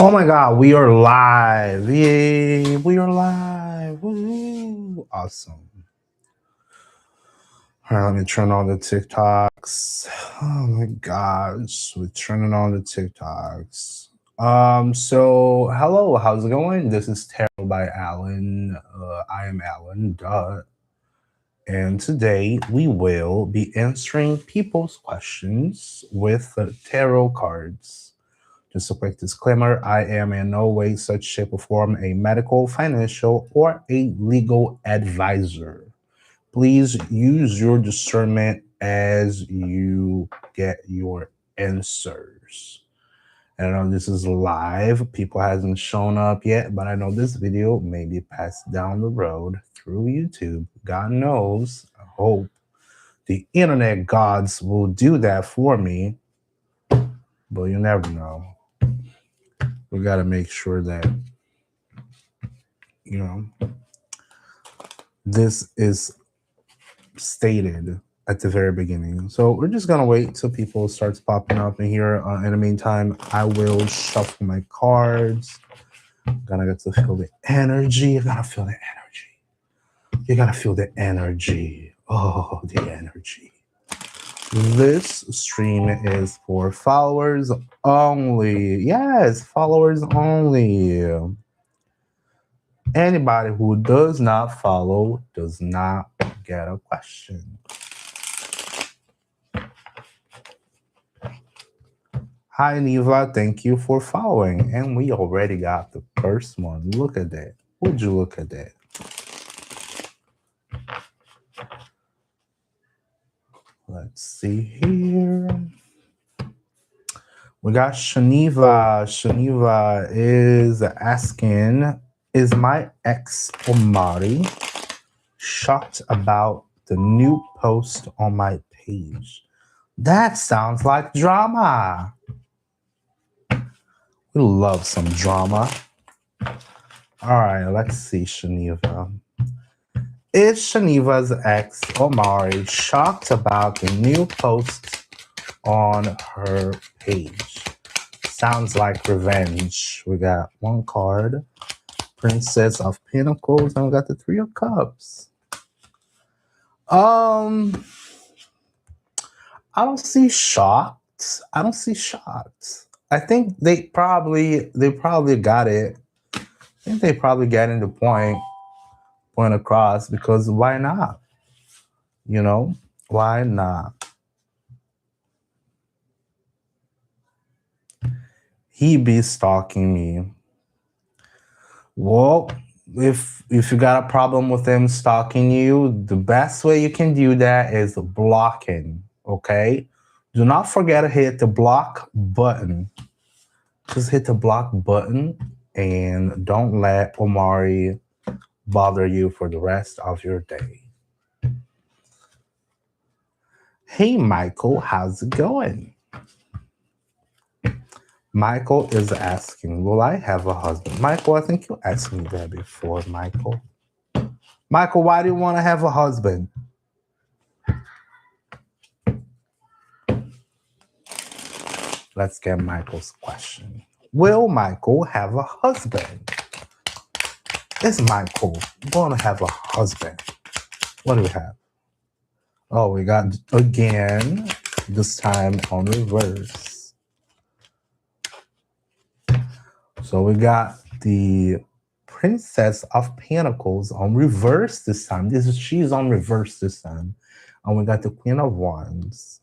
Oh my God, we are live. Yay, we are live. Woo. Awesome. All right, let me turn on the TikToks. Oh my gosh, we're turning on the TikToks. So hello, how's it going? This is Tarot by Alan. I am Alan, duh. And today we will be answering people's questions with tarot cards. Just a quick disclaimer, I am in no way, such shape, or form a medical, financial, or a legal advisor. Please use your discernment as you get your answers. And I know this is live. People hasn't shown up yet, but I know this video may be passed down the road through YouTube. God knows. I hope the internet gods will do that for me, but you never know. We got to make sure that, this is stated at the very beginning. So we're just going to wait till people starts popping up in here. In the meantime, I will shuffle my cards. Gonna get to feel the energy. You gotta feel the energy. You gotta feel the energy. Oh, the energy. This stream is for followers only. Yes, followers only. Anybody who does not follow does not get a question. Hi, Neva. Thank you for following. And we already got the first one. Look at that. Would you look at that? Let's see here. We got Shaniva. Shaniva is asking, is my ex Omari shocked about the new post on my page? That sounds like drama. We love some drama. All right, let's see, Shaniva. Is Shaniva's ex Omari shocked about the new post on her page? Sounds like revenge. We got one card, Princess of Pentacles, and we got the Three of Cups. I don't see shocked. I think they probably got it. I think they probably getting the point across, because why not? Why not? He be stalking me. Well, if you got a problem with him stalking you, the best way you can do that is blocking, okay? Do not forget to hit the block button. Just hit the block button and don't let Omari bother you for the rest of your day. Hey, Michael, how's it going? Michael is asking, will I have a husband? Michael, I think you asked me that before, Michael. Michael, why do you want to have a husband? Let's get Michael's question. Will Michael have a husband? Is Michael going to have a husband? What do we have? Oh, we got, again, this time on reverse. So we got the Princess of Pentacles on reverse this time. She's on reverse this time. And we got the Queen of Wands.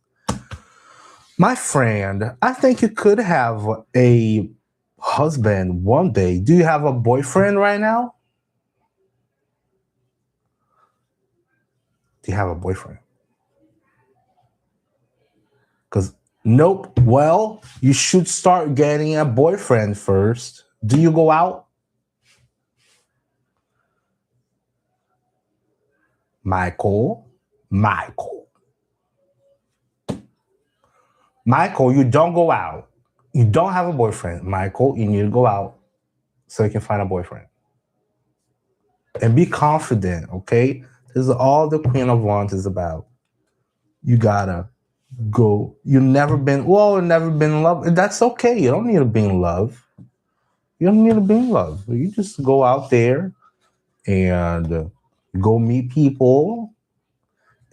My friend, I think you could have a husband one day. Do you have a boyfriend right now? Do you have a boyfriend? Because nope. Well, you should start getting a boyfriend first. Do you go out? Michael, you don't go out. You don't have a boyfriend. Michael, you need to go out so you can find a boyfriend. And be confident, okay? This is all the Queen of Wands is about. You gotta go. You've never been in love. That's okay. You don't need to be in love. You don't need to be in love. You just go out there and go meet people,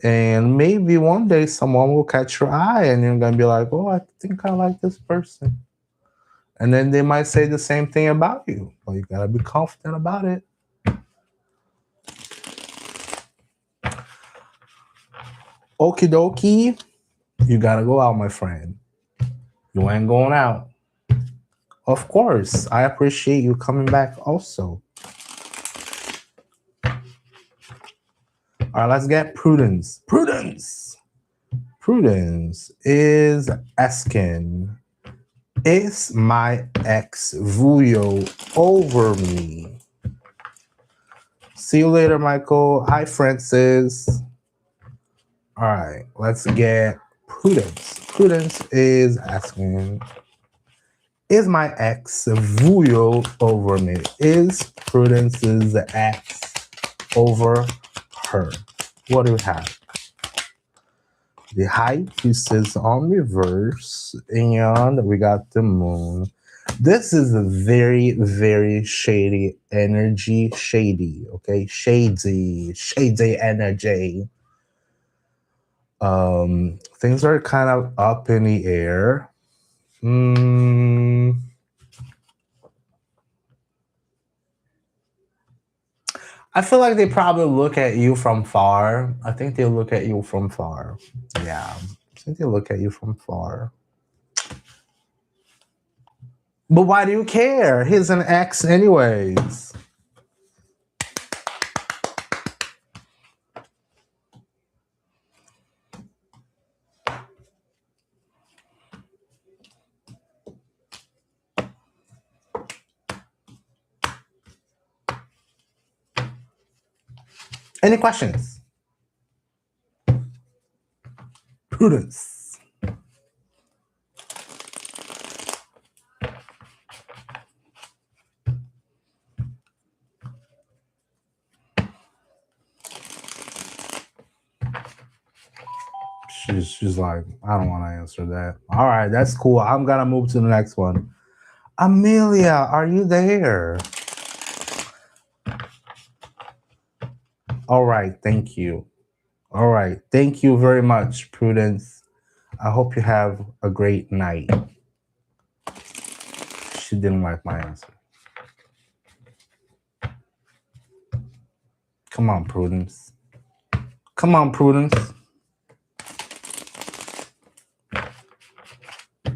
and maybe one day someone will catch your eye and you're gonna be like, oh, I think I like this person. And then they might say the same thing about you. Well, you gotta be confident about it. Okie dokie, you gotta go out, my friend. You ain't going out. Of course, I appreciate you coming back also. All right, let's get Prudence. Prudence! Prudence is asking, is my ex Vuyo over me? See you later, Michael. Hi, Francis. All right, let's get Prudence. Prudence is asking, is my ex Vuyo over me? Is Prudence's ex over her? What do we have? The High Priestess on reverse, and we got the Moon. This is a very, very shady energy. Shady, okay? Shady energy. Things are kind of up in the air. I feel like they probably look at you from far. I think they look at you from far. Yeah, I think they look at you from far. But why do you care? He's an ex anyways. Any questions? Prudence. She's like, I don't want to answer that. All right, that's cool. I'm gonna move to the next one. Amelia, are you there? All right, thank you. All right, thank you very much, Prudence. I hope you have a great night. She didn't like my answer. Come on, Prudence. Come on, Prudence.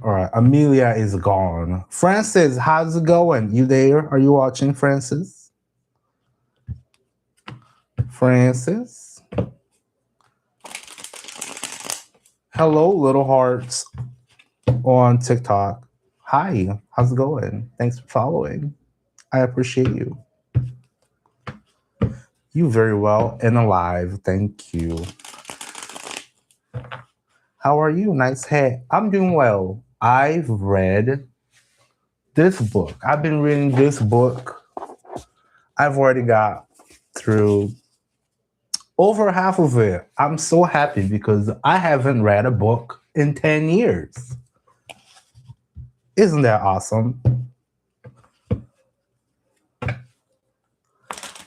All right, Amelia is gone. Francis, how's it going? You there? Are you watching, Francis? Francis? Hello, little hearts on TikTok. Hi, how's it going? Thanks for following. I appreciate you. You very well and alive. Thank you. How are you? Nice hat. I'm doing well. I've read this book. I've been reading this book. I've already got through over half of it. I'm so happy because I haven't read a book in 10 years. Isn't that awesome?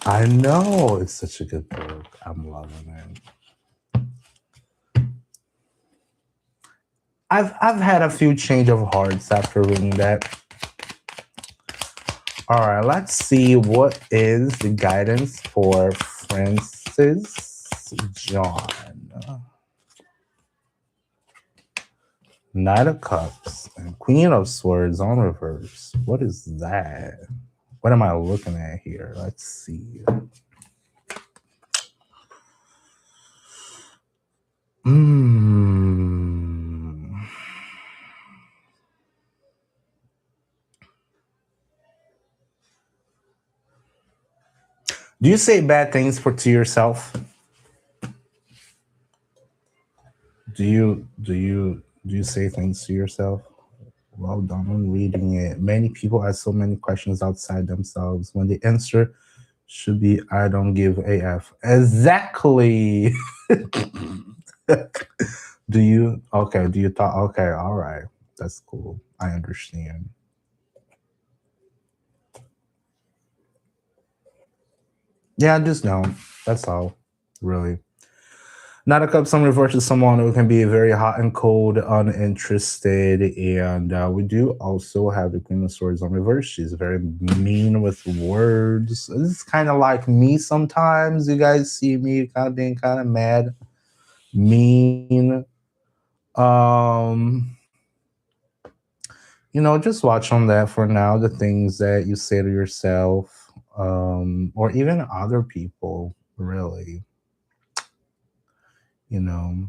I know. It's such a good book. I'm loving it. I've had a few change of hearts after reading that. All right, let's see what is the guidance for Francis John. Knight of Cups and Queen of Swords on reverse. What is that? What am I looking at here? Let's see. Do you say bad things to yourself? Do you say things to yourself? Well done on reading it. Many people ask so many questions outside themselves. When the answer should be, I don't give AF. Exactly. Do you? Okay. Do you thought? Okay. All right. That's cool. I understand. Yeah, just no. That's all, really. Not a cup some reverse is someone who can be very hot and cold, uninterested, and we do also have the Queen of Swords on reverse. She's very mean with words. It's kind of like me sometimes. You guys see me kind of being kind of mad, mean. Um, just watch on that for now. The things that you say to yourself, or even other people, really. You know.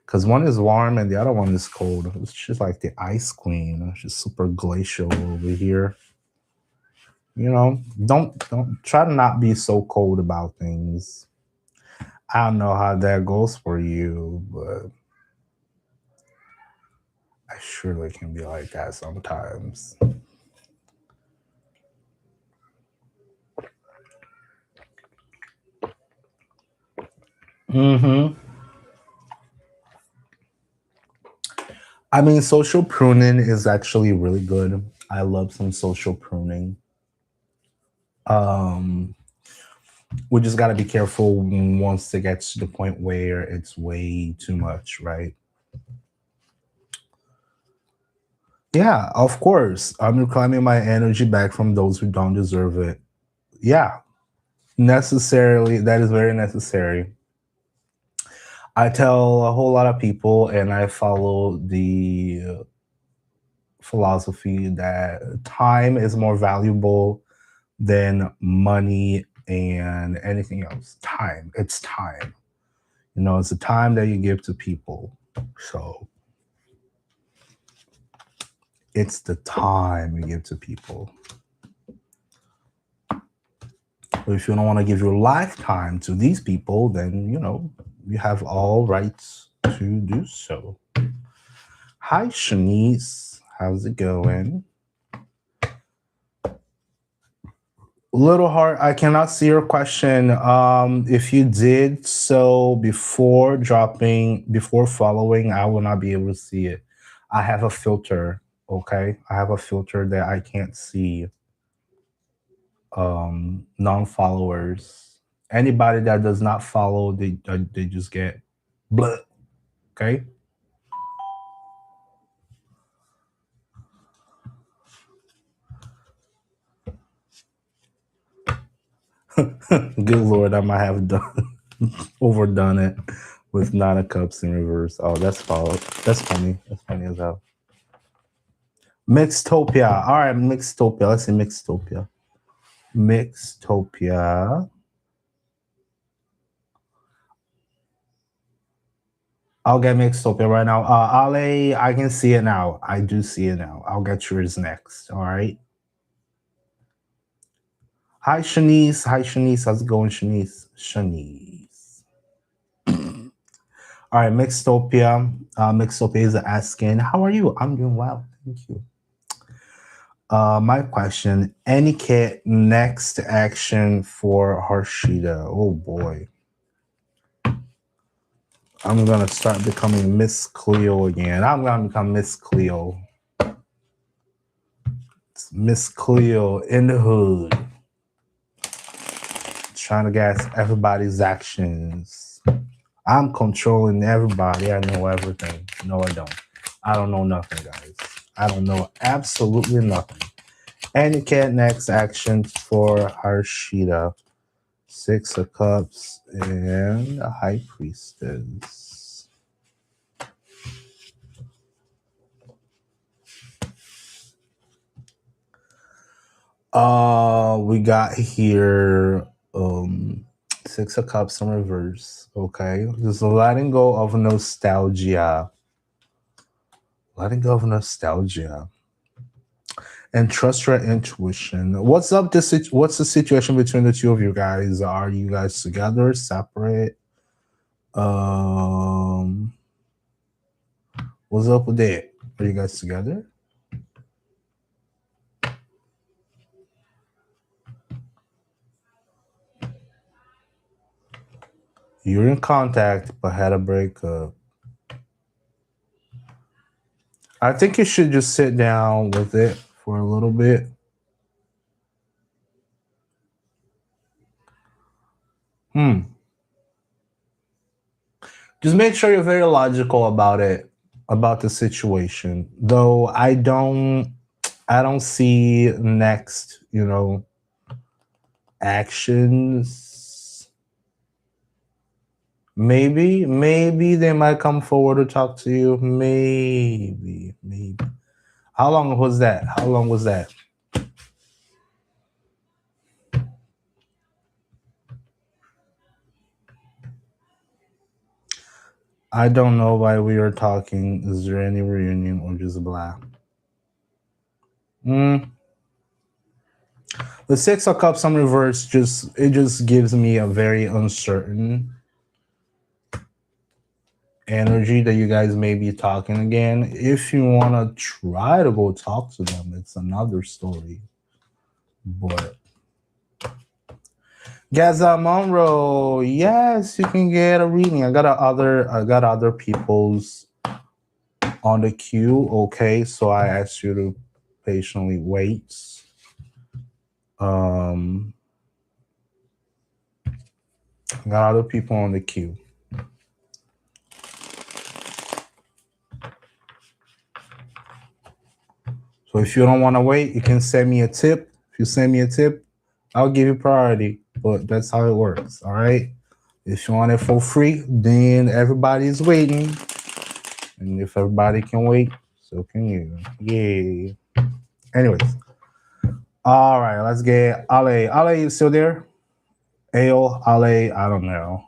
Because one is warm and the other one is cold. It's just like the ice queen. It's just super glacial over here. Don't try to not be so cold about things. I don't know how that goes for you, but I surely can be like that sometimes. Hmm. I mean, social pruning is actually really good. I love some social pruning. Um, we just got to be careful once it gets to the point where it's way too much, right? Yeah, of course. I'm reclaiming my energy back from those who don't deserve it. Yeah, necessarily. That is very necessary. I tell a whole lot of people, and I follow the philosophy that time is more valuable than money and anything else. Time. It's time. It's the time that you give to people. So it's the time you give to people. But if you don't want to give your lifetime to these people, then you have all rights to do so. Hi, Shanice. How's it going? Little Heart, I cannot see your question. If you did so before following, I will not be able to see it. I have a filter. Okay, I have a filter that I can't see non-followers. Anybody that does not follow, they just get blah. Okay. Good Lord, I might have done overdone it with nine of cups in reverse. Oh, that's followed. That's funny. That's funny as hell. Mixtopia. All right, Mixtopia. Let's see Mixtopia. Mixtopia. I'll get Mixtopia right now. Ale, I can see it now. I do see it now. I'll get yours next. All right. Hi, Shanice. Hi, Shanice. How's it going, Shanice? Shanice. All right, Mixtopia. Mixtopia is asking, how are you? I'm doing well. Thank you. My question, any kid next action for Harshida? Oh boy. I'm gonna start becoming Miss Cleo again. I'm gonna become Miss Cleo. It's Miss Cleo in the hood. Trying to guess everybody's actions. I'm controlling everybody. I know everything. No, I don't. I don't know nothing, guys. I don't know absolutely nothing. Any cat next actions for Harshida? Six of Cups and a High Priestess. We got here Six of Cups in reverse. Okay. Just letting go of nostalgia. Letting go of nostalgia. And trust your intuition. What's up? What's the situation between the two of you guys? Are you guys together, separate? Um, what's up with that? Are you guys together? You're in contact, but had a breakup. I think you should just sit down with it for a little bit. Just make sure you're very logical about it, about the situation. Though I don't see next, actions. Maybe they might come forward to talk to you. Maybe. How long was that? How long was that? I don't know why we are talking. Is there any reunion or just blah? Mm. The Six of Cups on reverse just gives me a very uncertain energy that you guys may be talking again. If you want to try to go talk to them, it's another story. But Gaza Monroe, yes, you can get a reading. I got other people's on the queue. Okay, so I asked you to patiently wait. I got other people on the queue. So if you don't want to wait, you can send me a tip. If you send me a tip, I'll give you priority. But that's how it works. All right. If you want it for free, then everybody's waiting. And if everybody can wait, so can you. Yay. Anyways. All right, let's get Ale. Ale, you still there? Ale, Ale, I don't know.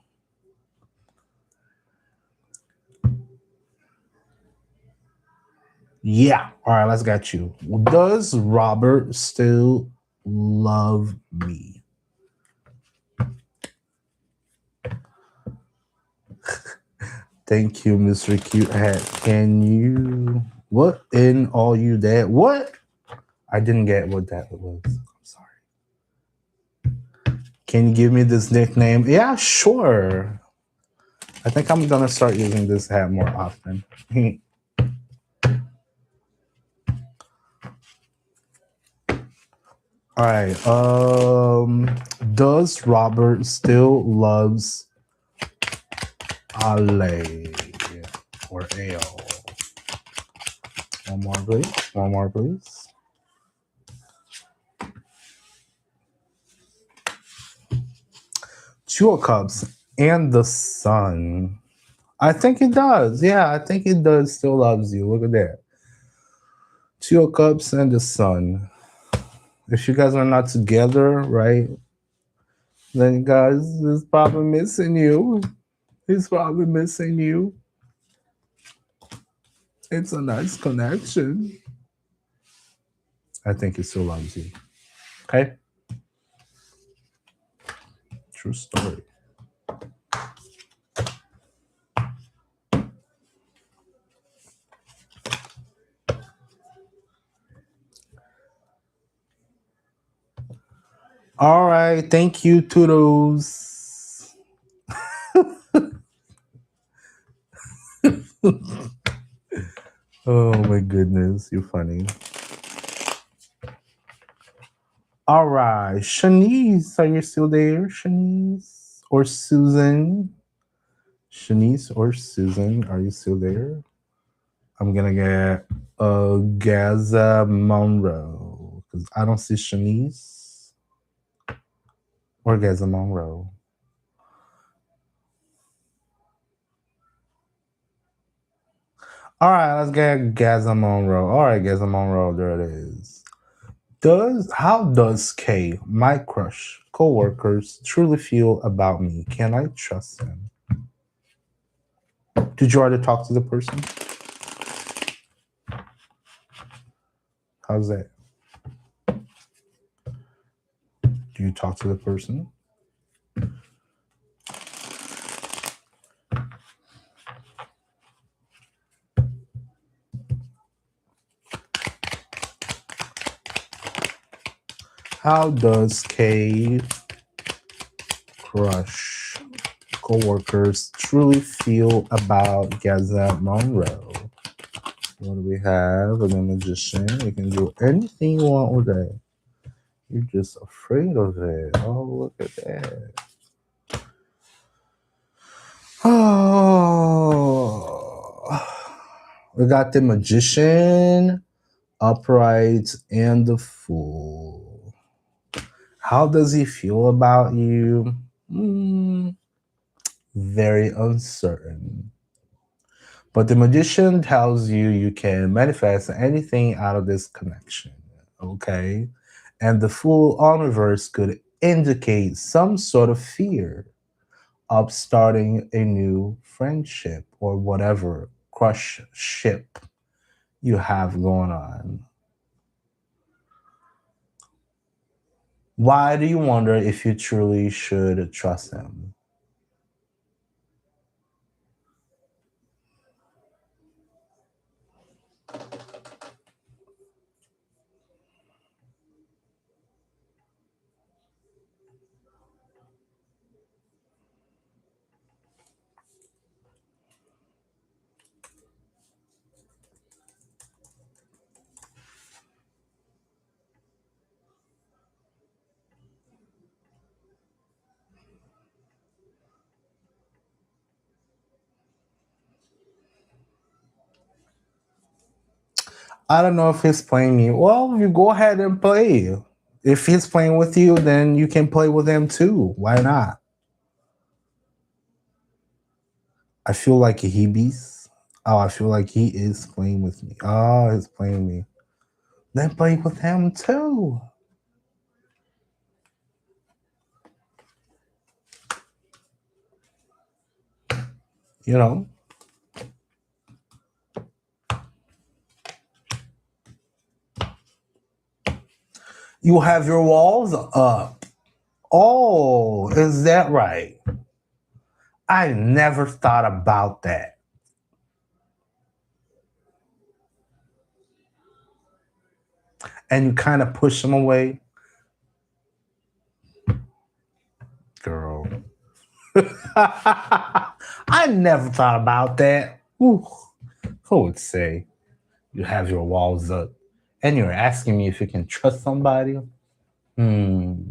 Yeah. All right, let's get you. Does Robert still love me? Thank you, Mr. Cute Hat. Can you what in all you that? What? I didn't get what that was. I'm sorry. Can you give me this nickname? Yeah, sure. I think I'm gonna start using this hat more often. All right. Does Robert still loves Ale or Ale? One more, please. One more, please. Two of Cups and the Sun. I think it does. Yeah, I think it does. Still loves you. Look at that. Two of Cups and the Sun. If you guys are not together, right? Then guys is probably missing you. He's probably missing you. It's a nice connection. I think he still loves you. Okay? True story. All right. Thank you, Toodles. Oh my goodness. You're funny. All right. Shanice, are you still there? Shanice or Susan? Shanice or Susan, are you still there? I'm gonna get Gaza Monroe because I don't see Shanice or Gaza Monroe. All right, let's get Gaza Monroe. All right, Gaza Monroe, there it is. How does Kay, my crush, co-workers, truly feel about me? Can I trust him? Did you already talk to the person? How's that? Do you talk to the person? How does Kay crush co-workers truly feel about Gaza Monroe? What do we have? The magician. You can do anything you want with it. You're just afraid of it. Oh, look at that. Oh, we got the magician, upright, and the fool. How does he feel about you? Very uncertain. But the magician tells you you can manifest anything out of this connection. Okay. And the fool on reverse could indicate some sort of fear of starting a new friendship or whatever crush ship you have going on. Why do you wonder if you truly should trust him? I don't know if he's playing me. Well, you go ahead and play. If he's playing with you, then you can play with him too. Why not? I feel like he beats. Oh, I feel like he is playing with me. Oh, he's playing me. Then play with him too. You know, you have your walls up. Oh, is that right? I never thought about that. And you kind of push him away, girl. I never thought about that. Ooh, who would say you have your walls up and you're asking me if you can trust somebody? Hmm.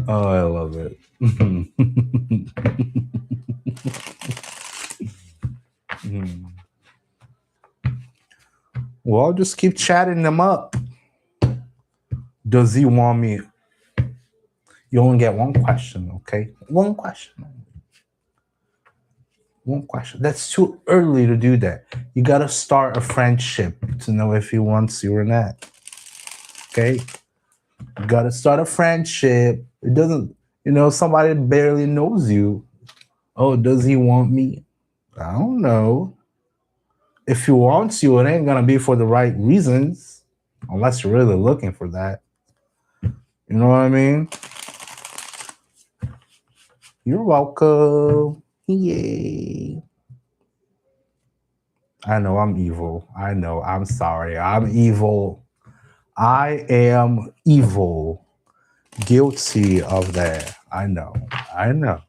Oh, I love it. Well, just keep chatting them up. Does he want me? You only get one question, okay? One question. One question. That's too early to do that. You gotta start a friendship to know if he wants you or not. Okay? You gotta start a friendship. It doesn't, somebody barely knows you. Oh, does he want me? I don't know. If he wants you, it ain't gonna be for the right reasons, unless you're really looking for that. You know what I mean? You're welcome. Yay. I know I'm evil. I know. I'm sorry. I'm evil. I am evil. Guilty of that. I know. I know.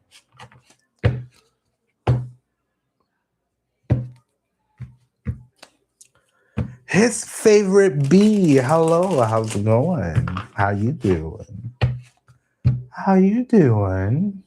His favorite bee. Hello. How's it going? How you doing? How you doing?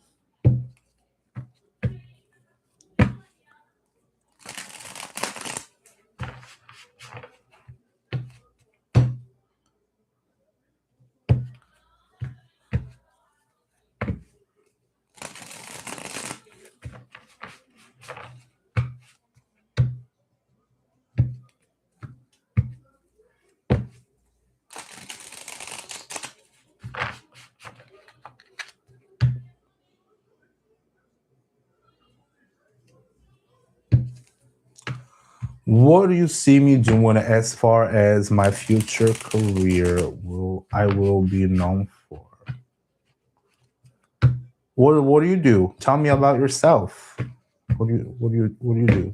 What do you see me doing as far as my future career will be known for? What do you do? Tell me about yourself. What do you do?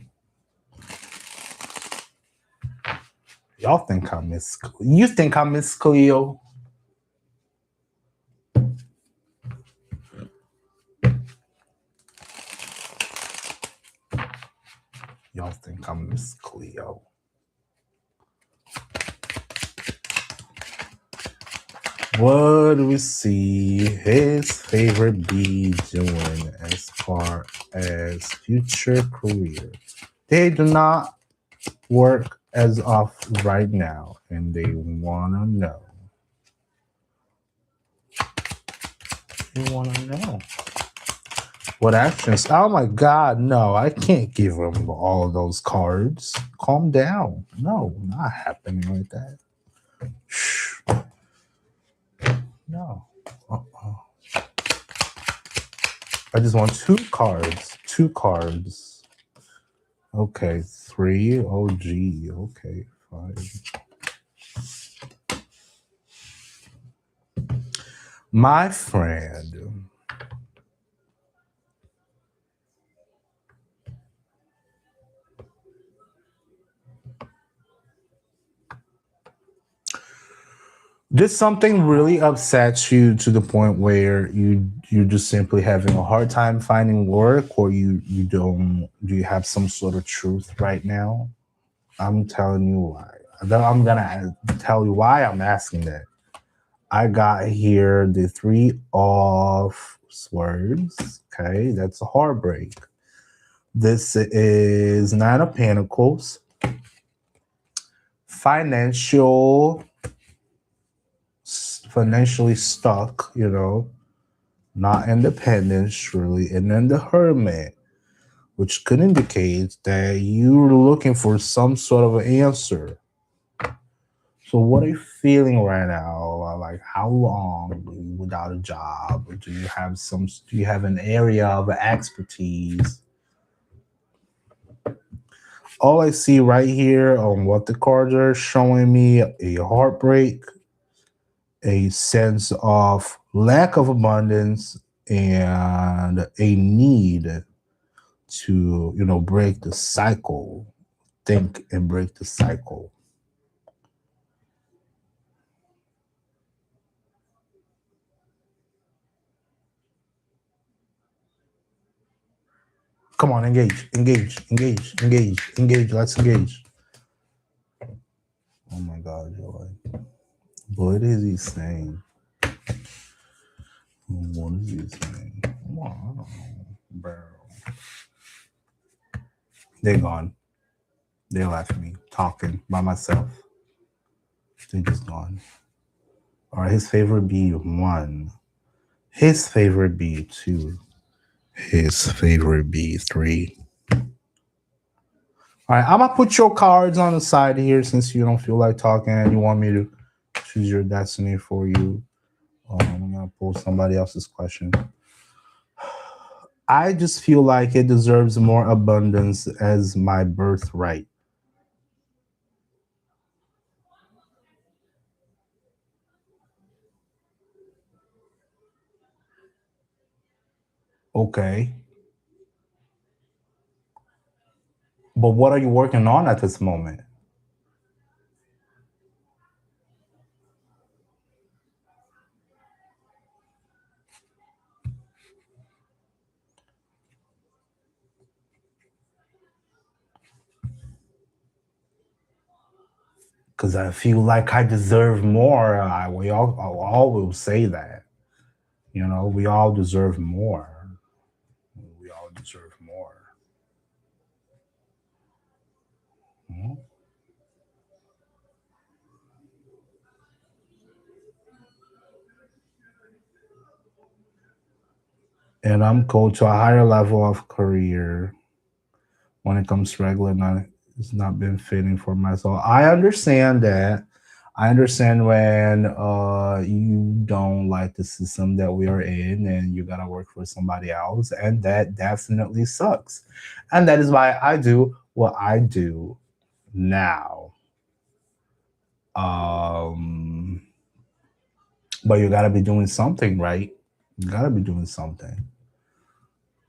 Y'all think I'm Miss You think I'm Miss Cleo? Y'all think I'm Miss Cleo. What do we see his favorite bee doing as far as future career? They do not work as of right now, and they wanna know. They wanna know what actions. Oh my God, no! I can't give him all of those cards. Calm down. No, not happening like that. Shh. No. Uh-uh. I just want two cards. Two cards. Okay, three. Oh, gee. Okay, fine. My friend. Did something really upset you to the point where you're just simply having a hard time finding work, or you don't do you have some sort of truth right now? I'm telling you why. I'm gonna tell you why I'm asking that. I got here the three of swords. Okay, that's a heartbreak. This is nine of pentacles. Financially stuck, not independent, really. And then the hermit, which could indicate that you're looking for some sort of an answer. So what are you feeling right now? Like, how long are you without a job? Or do you have an area of expertise? All I see right here on what the cards are showing me, a heartbreak, a sense of lack of abundance, and a need to, break the cycle. Think and break the cycle. Come on, engage, engage, engage, engage, engage. Let's engage. Oh my God, Joy. What is he saying? What is he saying? Come on, bro. They're gone. They left me talking by myself. They're just gone. All right, his favorite be 1. His favorite be 2. His favorite be 3. All right, I'm gonna put your cards on the side here since you don't feel like talking and you want me to choose your destiny for you. I'm gonna pull somebody else's question. I just feel like it deserves more abundance as my birthright. Okay. But what are you working on at this moment? Because I feel like I deserve more. We all will say that. We all deserve more. We all deserve more. Mhm. And I'm going to a higher level of career when it comes to regular. It's not been fitting for myself. I understand that. I understand when you don't like the system that we are in and you gotta work for somebody else, and that definitely sucks. And that is why I do what I do now. Um, but you gotta be doing something, right? You gotta be doing something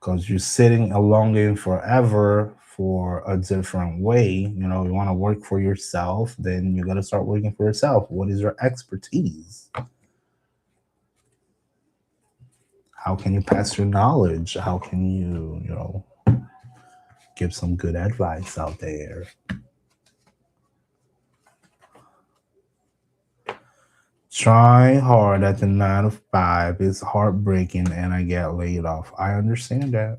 because you're sitting and longing forever for a different way. You want to work for yourself, then you got to start working for yourself. What is your expertise? How can you pass your knowledge? How can you give some good advice out there? Trying hard at the 9 to 5 is heartbreaking and I get laid off. I understand that.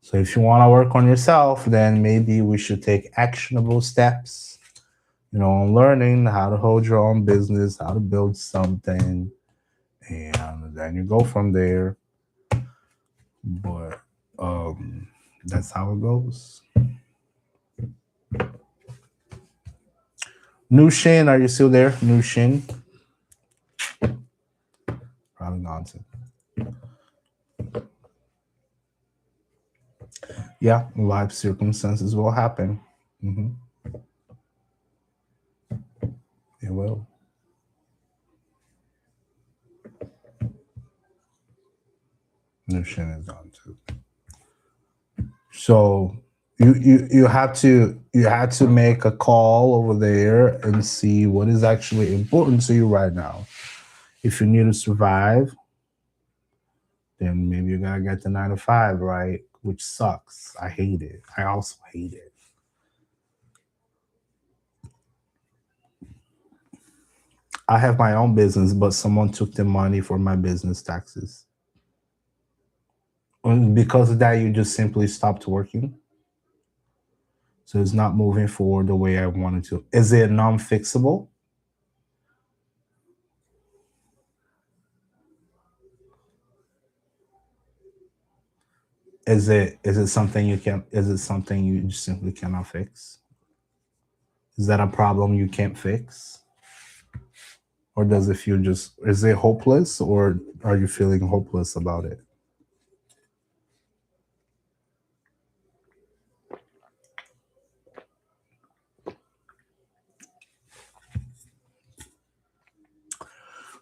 So if you want to work on yourself, then maybe we should take actionable steps, on learning how to hold your own business, how to build something, and then you go from there. But that's how it goes. New Shin, are you still there? New Shin? Probably nonsense. Yeah, life circumstances will happen. hmm It will. New Shin is on too. So you had to make a call over there and see what is actually important to you right now. If you need to survive, then maybe you gotta get the 9 to 5, right? Which sucks. I hate it. I also hate it. I have my own business, but someone took the money for my business taxes. And because of that, you just simply stopped working. So it's not moving forward the way I wanted to. Is it non-fixable? Is it something you can is it something you just simply cannot fix? Is that a problem you can't fix? Or does it feel just is it hopeless or are you feeling hopeless about it?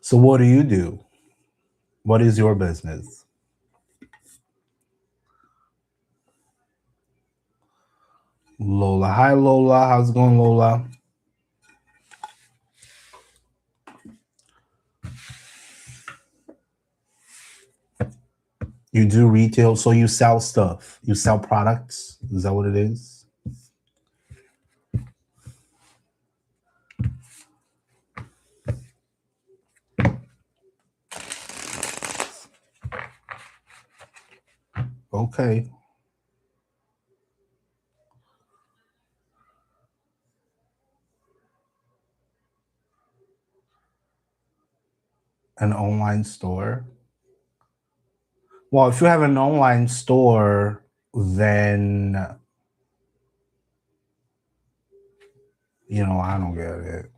So what do you do? What is your business? Lola. Hi Lola. How's it going, Lola? You do retail, so you sell stuff. You sell products. Is that what it is? Okay. An online store. Well, if you have an online store, then I don't get it.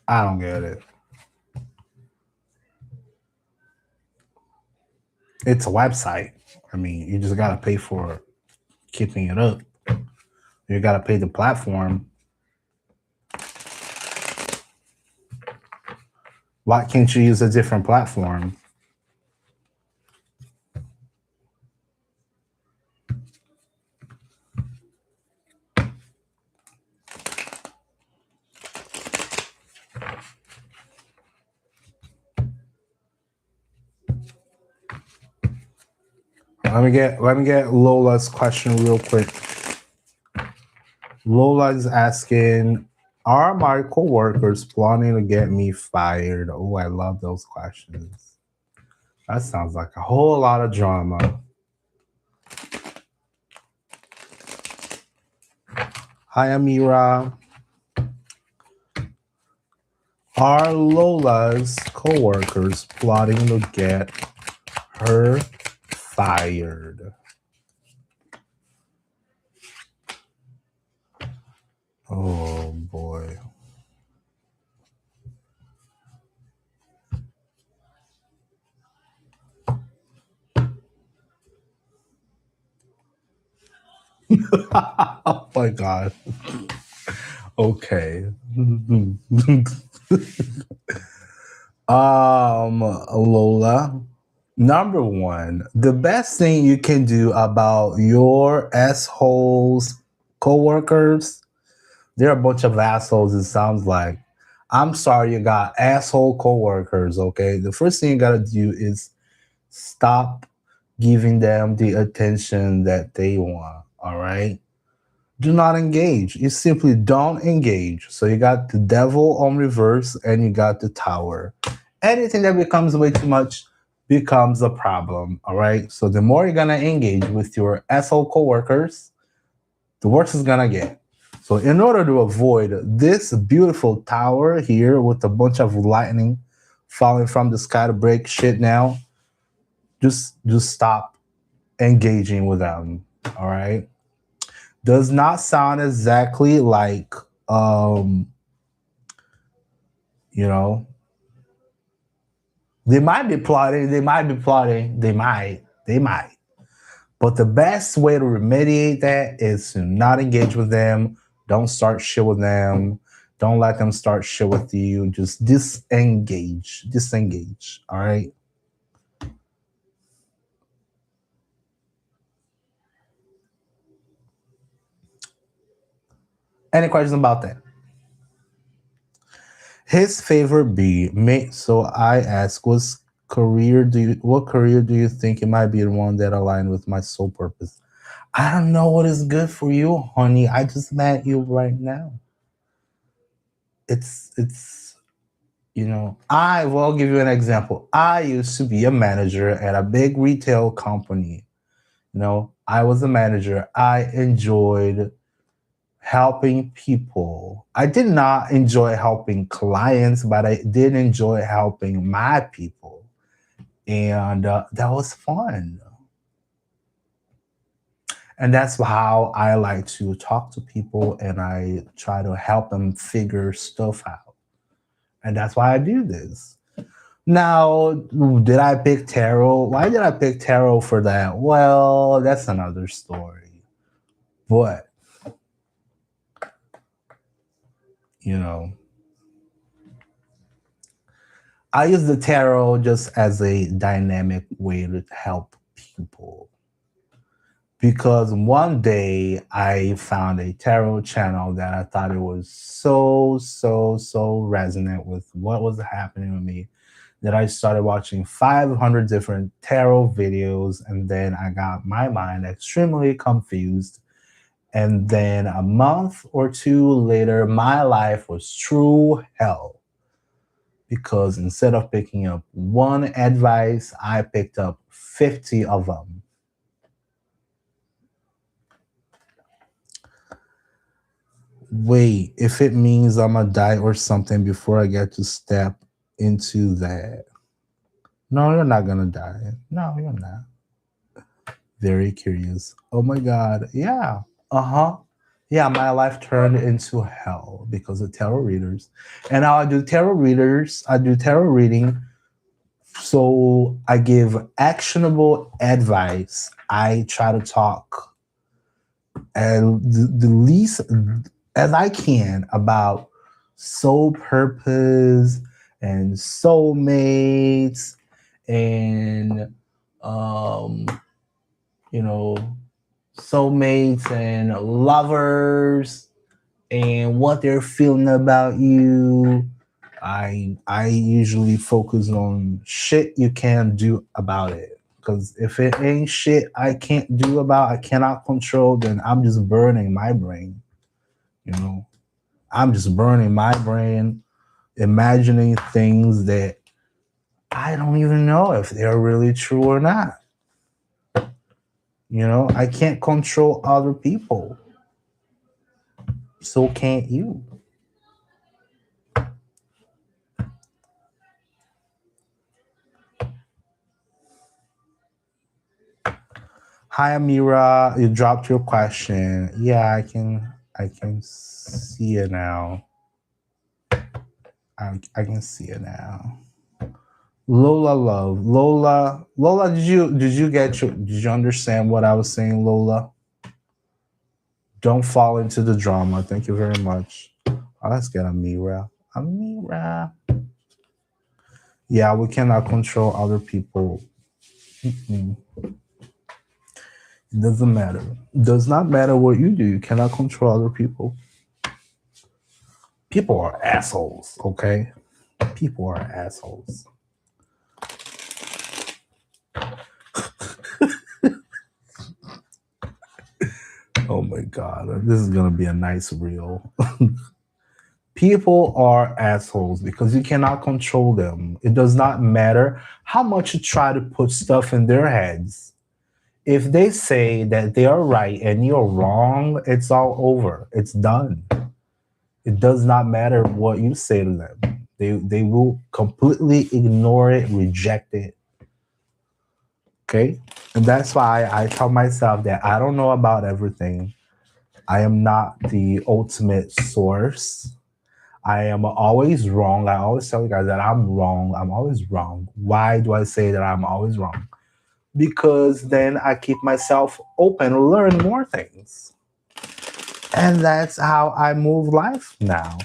I don't get it. It's a website. I mean, you just gotta pay for keeping it up. You gotta pay the platform. Why can't you use a different platform? Let me get Lola's question real quick. Lola is asking, are my coworkers planning to get me fired? Oh, I love those questions. That sounds like a whole lot of drama. Hi, Amira. Are Lola's coworkers plotting to get her fired? Oh boy. Oh my god. Okay. Lola. Number one, the best thing you can do about your assholes coworkers, they're a bunch of assholes, it sounds like. I'm sorry you got asshole coworkers, okay? The first thing you gotta do is stop giving them the attention that they want, all right? Do not engage. You simply don't engage. So you got the devil on reverse and you got the tower. Anything that becomes way too much becomes a problem. All right. So the more you're gonna engage with your asshole coworkers, the worse it's gonna get. So in order to avoid this beautiful tower here with a bunch of lightning falling from the sky to break shit now, just stop engaging with them. All right. Does not sound exactly like um you know they might, but the best way to remediate that is to not engage with them. Don't start shit with them. Don't let them start shit with you. Just disengage. All right. Any questions about that? His favorite be mate. So I ask, what career do you think it might be the one that aligned with my soul purpose? I don't know what is good for you, honey. I just met you right now. It's I will give you an example. I used to be a manager at a big retail company. I was a manager. I enjoyed helping people. I did not enjoy helping clients, but I did enjoy helping my people. And that was fun. And that's how I like to talk to people and I try to help them figure stuff out. And that's why I do this. Now, did I pick tarot? Why did I pick tarot for that? Well, that's another story. But, you know, I use the tarot just as a dynamic way to help people. Because one day I found a tarot channel that I thought it was so resonant with what was happening with me that I started watching 500 different tarot videos, and then I got my mind extremely confused. And then a month or two later, my life was true hell because instead of picking up one advice, I picked up 50 of them. Wait, if it means I'm gonna die or something before I get to step into that. No, you're not gonna die. No, you're not. Very curious. Oh my God. Yeah. Uh huh. Yeah, my life turned into hell because of tarot readers. And now I do tarot reading. So I give actionable advice. I try to talk and the least as I can about soul purpose and soulmates and um you know soulmates and lovers and what they're feeling about you. I usually focus on shit you can do about it. Because if it ain't shit I cannot control, then I'm just burning my brain. You know, I'm just burning my brain, imagining things that I don't even know if they're really true or not. I can't control other people. So can't you. Hi Amira, you dropped your question. Yeah, I can see it now. I can see it now. Lola love. Lola, did you understand what I was saying, Lola? Don't fall into the drama. Thank you very much. Oh, let's get Amira. Amira. Yeah, we cannot control other people. Mm-mm. It doesn't matter. It does not matter what you do. You cannot control other people. People are assholes, okay? People are assholes. Oh my God, this is gonna be a nice reel. People are assholes because you cannot control them. It does not matter how much you try to put stuff in their heads. If they say that they are right and you're wrong, it's all over. It's done. It does not matter what you say to them. They will completely ignore it, reject it. Okay? And that's why I tell myself that I don't know about everything. I am not the ultimate source. I am always wrong. I always tell you guys that I'm wrong. I'm always wrong. Why do I say that I'm always wrong? Because then I keep myself open to learn more things. And that's how I move life now.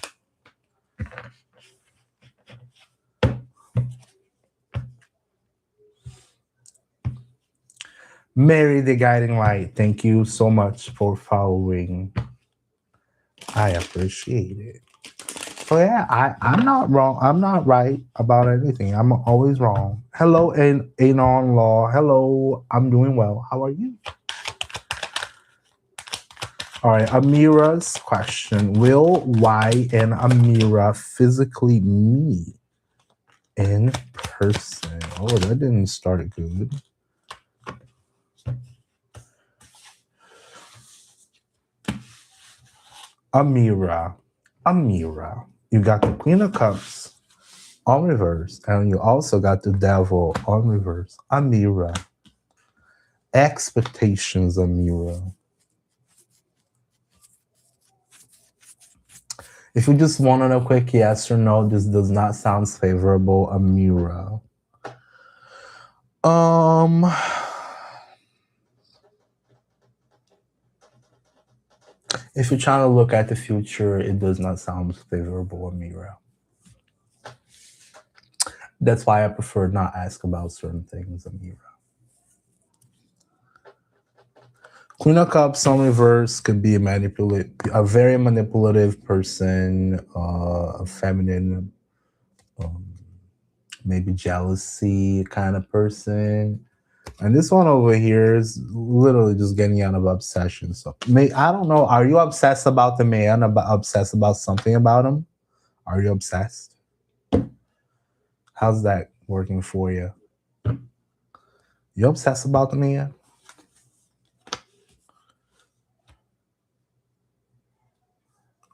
Mary the Guiding Light, thank you so much for following. I appreciate it. So yeah, I'm not wrong. I'm not right about anything. I'm always wrong. Hello, Anon Law. Hello, I'm doing well. How are you? All right, Amira's question. Will Y and Amira physically meet in person? Oh, that didn't start good. Amira, you got the Queen of Cups on reverse, and you also got the Devil on reverse. Amira, expectations, Amira. If you just want to know quick yes or no, this does not sound favorable, Amira. If you're trying to look at the future, it does not sound favorable, Amira. That's why I prefer not ask about certain things, Amira. Queen of Cups on reverse could be a very manipulative person, a feminine, maybe jealousy kind of person. And this one over here is literally just getting out of obsession. So, I don't know. Are you obsessed about the man? Obsessed about something about him? Are you obsessed? How's that working for you? You obsessed about the man?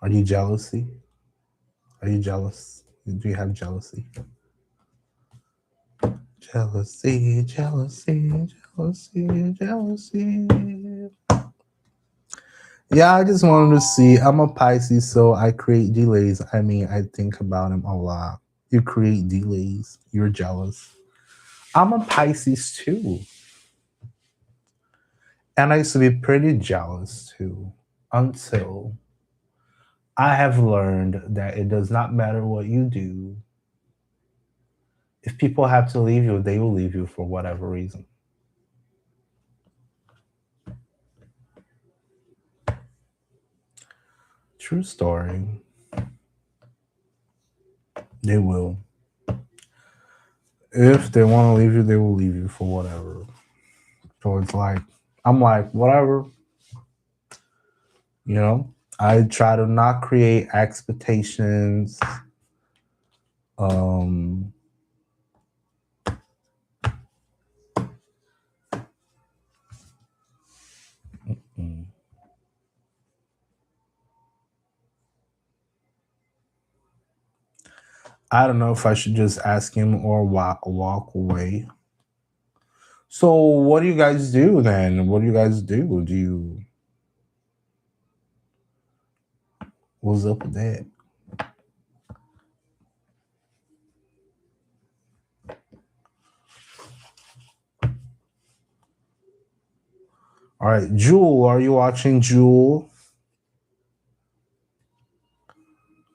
Are you jealousy? Are you jealous? Do you have jealousy? Jealousy, jealousy, jealousy, jealousy. Yeah, I just wanted to see. I'm a Pisces, so I create delays. I mean, I think about him a lot. You create delays. You're jealous. I'm a Pisces too. And I used to be pretty jealous too. Until I have learned that it does not matter what you do. If people have to leave you, they will leave you for whatever reason. True story. They will. If they want to leave you, they will leave you for whatever. So it's like, I'm like, whatever. You know, I try to not create expectations. I don't know if I should just ask him or walk away. So what do you guys do then? What do you guys do? What's up with that? All right, Jewel, are you watching, Jewel?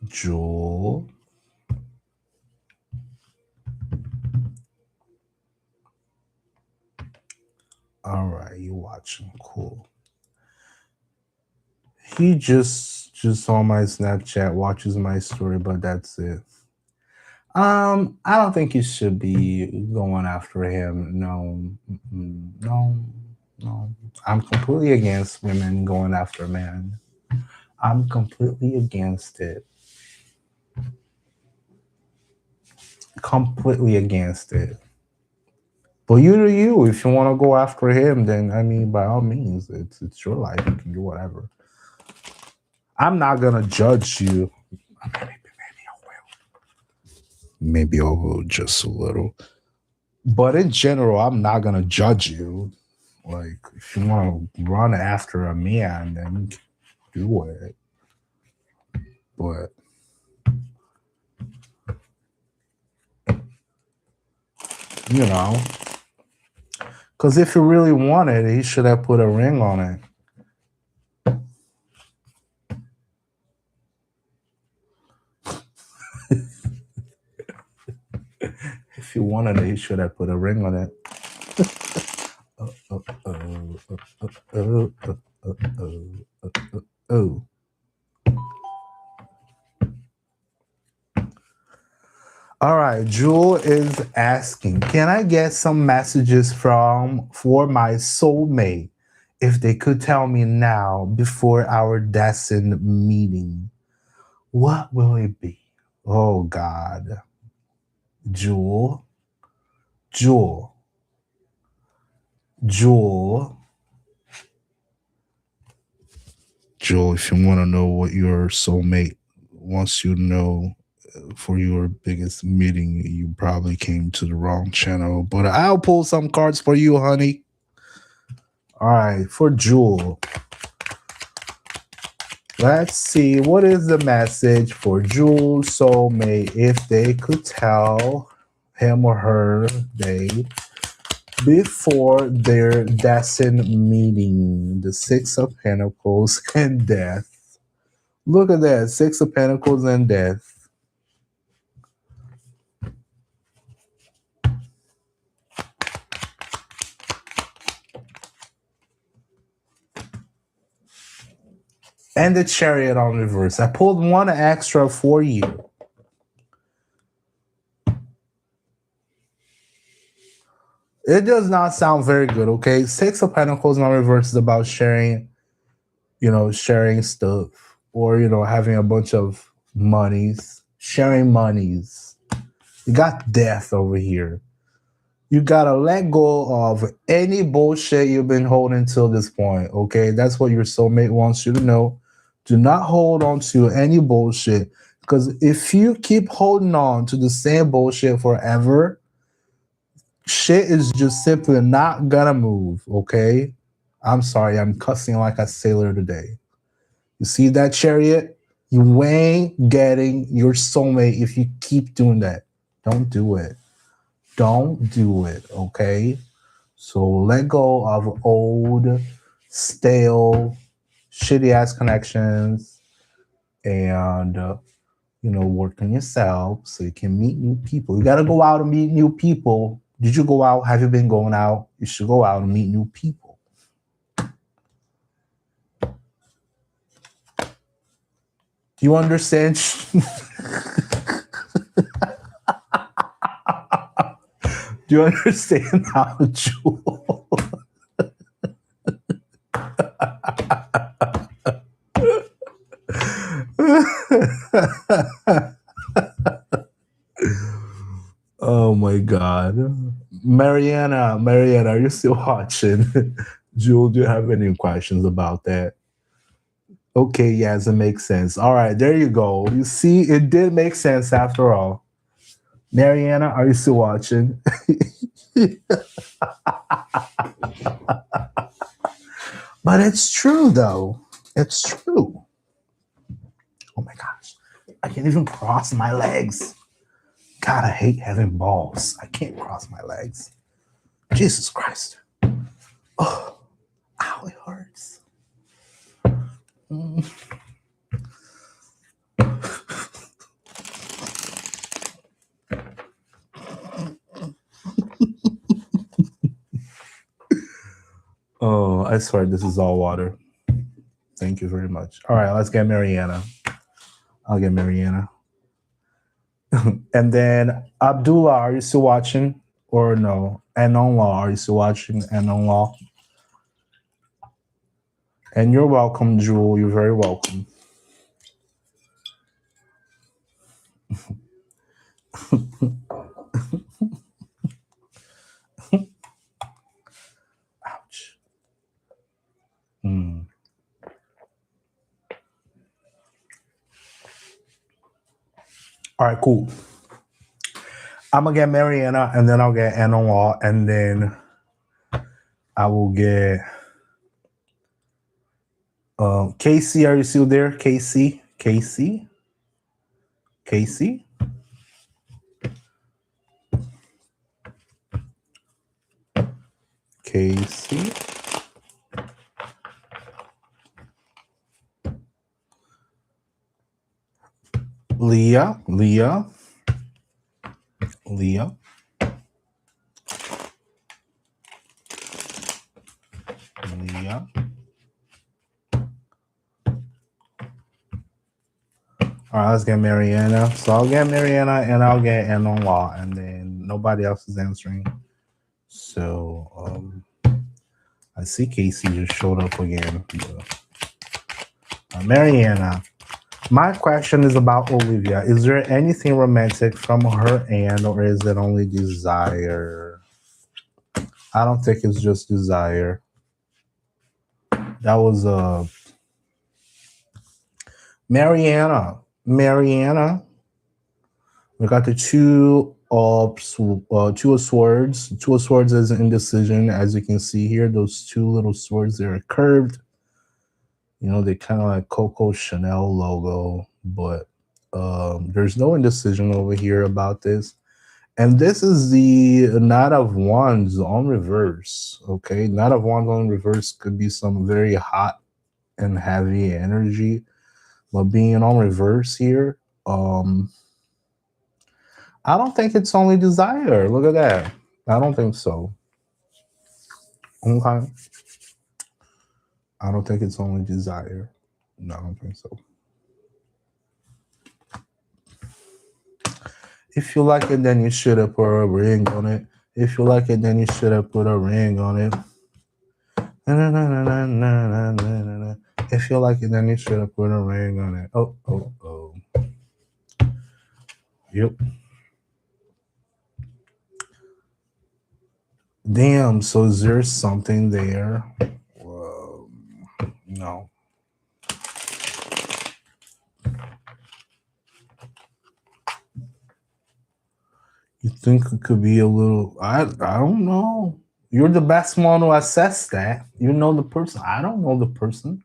Jewel. All right, you watching? Cool. He just on my Snapchat, watches my story, but that's it. I don't think you should be going after him. No, no. No, I'm completely against women going after men. I'm completely against it. Completely against it. But you do you. If you want to go after him, then I mean, by all means, it's your life. You can do whatever. I'm not gonna judge you. Maybe I will just a little. But in general, I'm not gonna judge you. Like, if you want to run after a man, then do it. But you know, because if he really wanted, he should have put a ring on it. If he wanted it, he should have put a ring on it. Oh, oh, oh, oh, oh, oh, oh, oh, oh, oh, oh. All right, Jewel is asking, can I get some messages from for my soulmate if they could tell me now before our destined meeting? What will it be? Oh God. Jewel. Jewel. Jewel. Jewel, if you want to know what your soulmate wants you to know for your biggest meeting, you probably came to the wrong channel. But I'll pull some cards for you, honey. All right, for Jewel. Let's see, what is the message for Jewel's soulmate if they could tell him or her they before their destined meeting? The Six of Pentacles and Death. Look at that, Six of Pentacles and Death. And the Chariot on reverse. I pulled one extra for you. It does not sound very good, okay? Six of Pentacles on reverse is about sharing, sharing stuff or, having a bunch of monies, sharing monies. You got Death over here. You gotta let go of any bullshit you've been holding till this point, okay? That's what your soulmate wants you to know. Do not hold on to any bullshit, because if you keep holding on to the same bullshit forever, shit is just simply not gonna move, okay? I'm sorry, I'm cussing like a sailor today. You see that, Chariot? You ain't getting your soulmate if you keep doing that. Don't do it. Don't do it, okay? So let go of old, stale, shitty ass connections and, work on yourself so you can meet new people. You got to go out and meet new people. Did you go out? Have you been going out? You should go out and meet new people. Do you understand? Do you understand how, Jewel? Oh my God. Mariana, are you still watching? Jewel, do you have any questions about that? Okay, yes, it makes sense. All right, there you go. You see, it did make sense after all. Mariana, are you still watching? But it's true, though. It's true. Oh my gosh. I can't even cross my legs. God, I hate having balls. I can't cross my legs. Jesus Christ. Oh, ow, it hurts. Oh, I swear this is all water. Thank you very much. All right, let's get Mariana. I'll get Mariana. And then Abdullah, are you still watching or no? And on law, are you still watching? And on law. And you're welcome, Jewel. You're very welcome. Ouch. Mm. All right, cool. I'm gonna get Mariana, and then I'll get Anna, and then I will get Casey. Are you still there, Casey? Casey? Casey? Casey? Leah? Leah? Leah? Leah? All right, let's get Mariana. So I'll get Mariana, and I'll get Anna, and then nobody else is answering. So I see Casey just showed up again. Mariana. My question is about Olivia. Is there anything romantic from her end, or is it only desire? I don't think it's just desire. That was Mariana. Mariana. We got the two of swords. Two of swords is an indecision, as you can see here. Those two little swords, they're curved. You know, they kind of like Coco Chanel logo, but there's no indecision over here about this. And this is the Knight of Wands on reverse. Okay, Knight of Wands on reverse could be some very hot and heavy energy, but being on reverse here, I don't think it's only desire. Look at that. I don't think so. Okay. I don't think it's only desire. No, I don't think so. If you like it, then you should have put a ring on it. If you like it, then you should have put a ring on it. If you like it, then you should have put a ring on it. Oh. Yep. Damn, so is there something there? No. You think it could be a little... I don't know. You're the best one to assess that. You know the person. I don't know the person.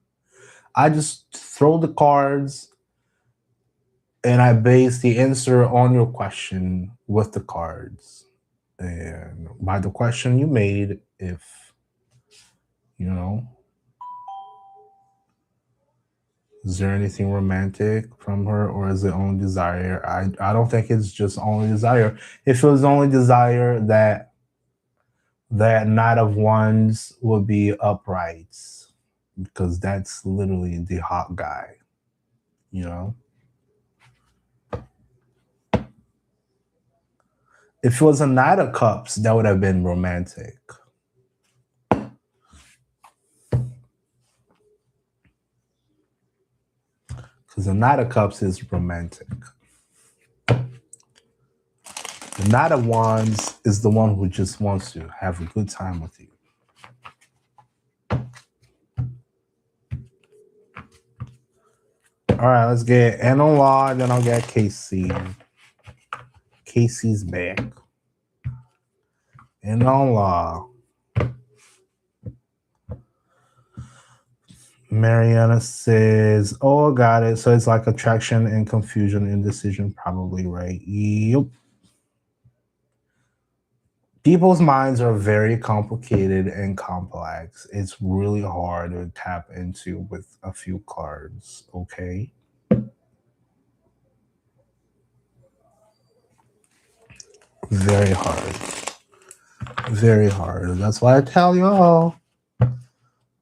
I just throw the cards and I base the answer on your question with the cards. And by the question you made, if, you know, is there anything romantic from her, or is it only desire? I don't think it's just only desire. If it was only desire, that Knight of Wands would be uprights, because that's literally the hot guy, you know? If it was a Knight of Cups, that would have been romantic. Because the Knight of Cups is romantic. The Knight of Wands is the one who just wants to have a good time with you. All right, let's get Anna, then I'll get Casey. Casey's back. Anna. Mariana says, oh, got it. So it's like attraction and confusion, indecision, probably, right? Yep. People's minds are very complicated and complex. It's really hard to tap into with a few cards, okay? Very hard. Very hard. That's why I tell y'all,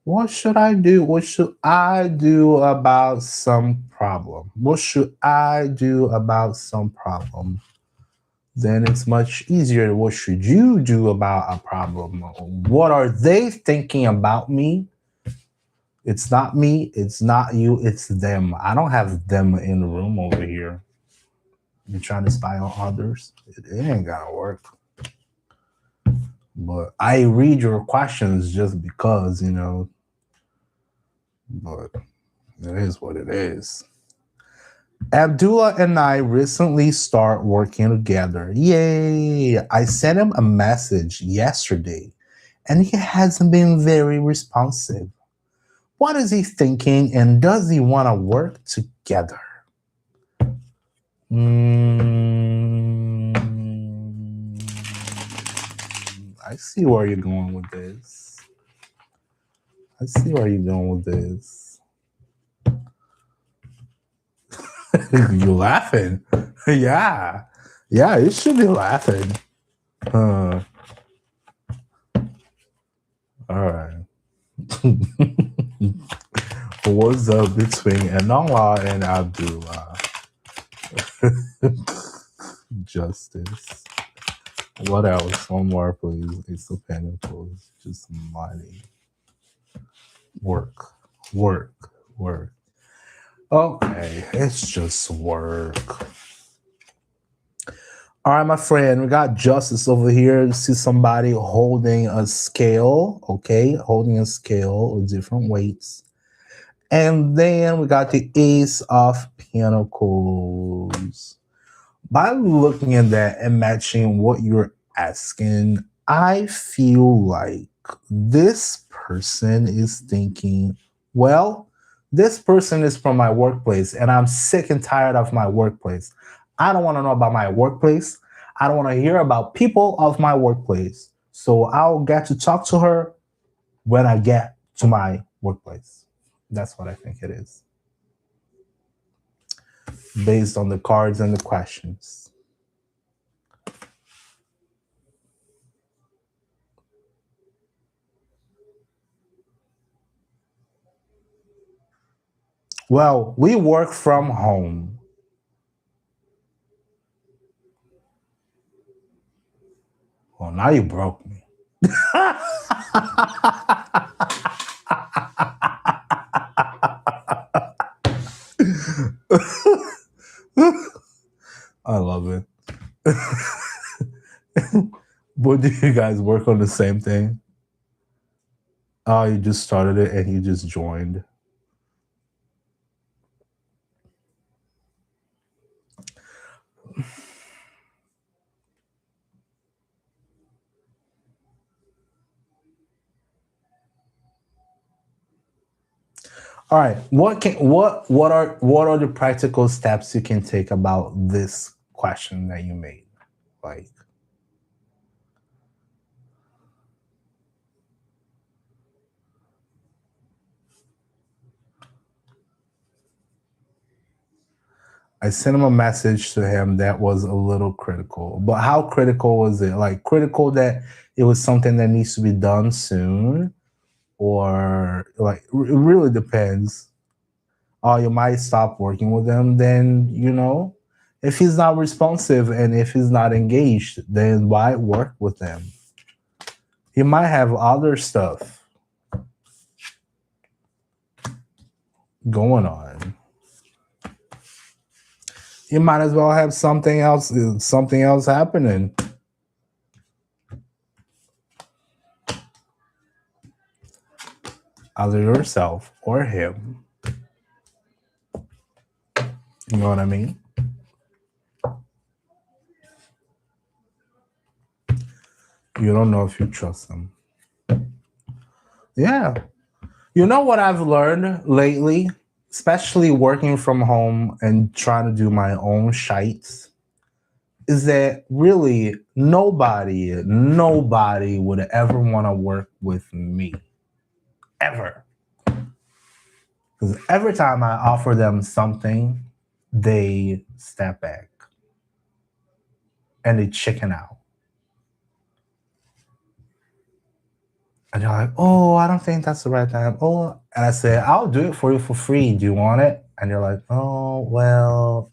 what should I do? What should I do about some problem? What should I do about some problem? Then it's much easier. What should you do about a problem? What are they thinking about me? It's not me, it's not you, it's them. I don't have them in the room over here. You're trying to spy on others. It ain't gonna work. But I read your questions just because, but it is what it is. Abdullah and I recently start working together. Yay! I sent him a message yesterday and he hasn't been very responsive. What is he thinking and does he want to work together? Mm, I see where you're going with this. I see where you're going with this. You laughing? Yeah. Yeah, you should be laughing. All right. What's up between Enola and Abdullah? Justice. What else? One more, please. Ace of Pentacles. Just money. Work. Work. Work. Okay, it's just work. All right, my friend, we got Justice over here. You see somebody holding a scale, okay? Holding a scale of different weights. And then we got the Ace of Pentacles. By looking at that and matching what you're asking, I feel like this person is thinking, well, this person is from my workplace and I'm sick and tired of my workplace. I don't want to know about my workplace. I don't want to hear about people of my workplace. So I'll get to talk to her when I get to my workplace. That's what I think it is, based on the cards and the questions. Well, we work from home. Well, now you broke me. I love it. But do you guys work on the same thing? Oh, you just started it and you just joined. All right. What are the practical steps you can take about this question that you made? Like, I sent him a message to him that was a little critical. But how critical was it? Like critical that it was something that needs to be done soon, or like it really depends. Oh, you might stop working with him, then if he's not responsive and if he's not engaged, then why work with him? He might have other stuff going on. You might as well have something else happening. Either yourself or him. You know what I mean? You don't know if you trust them. Yeah. You know what I've learned lately, especially working from home and trying to do my own shites, is that really nobody would ever want to work with me. Ever. Because every time I offer them something, they step back and they chicken out. And they're like, oh, I don't think that's the right time. Oh, and I say, I'll do it for you for free. Do you want it? And they're like, oh, well.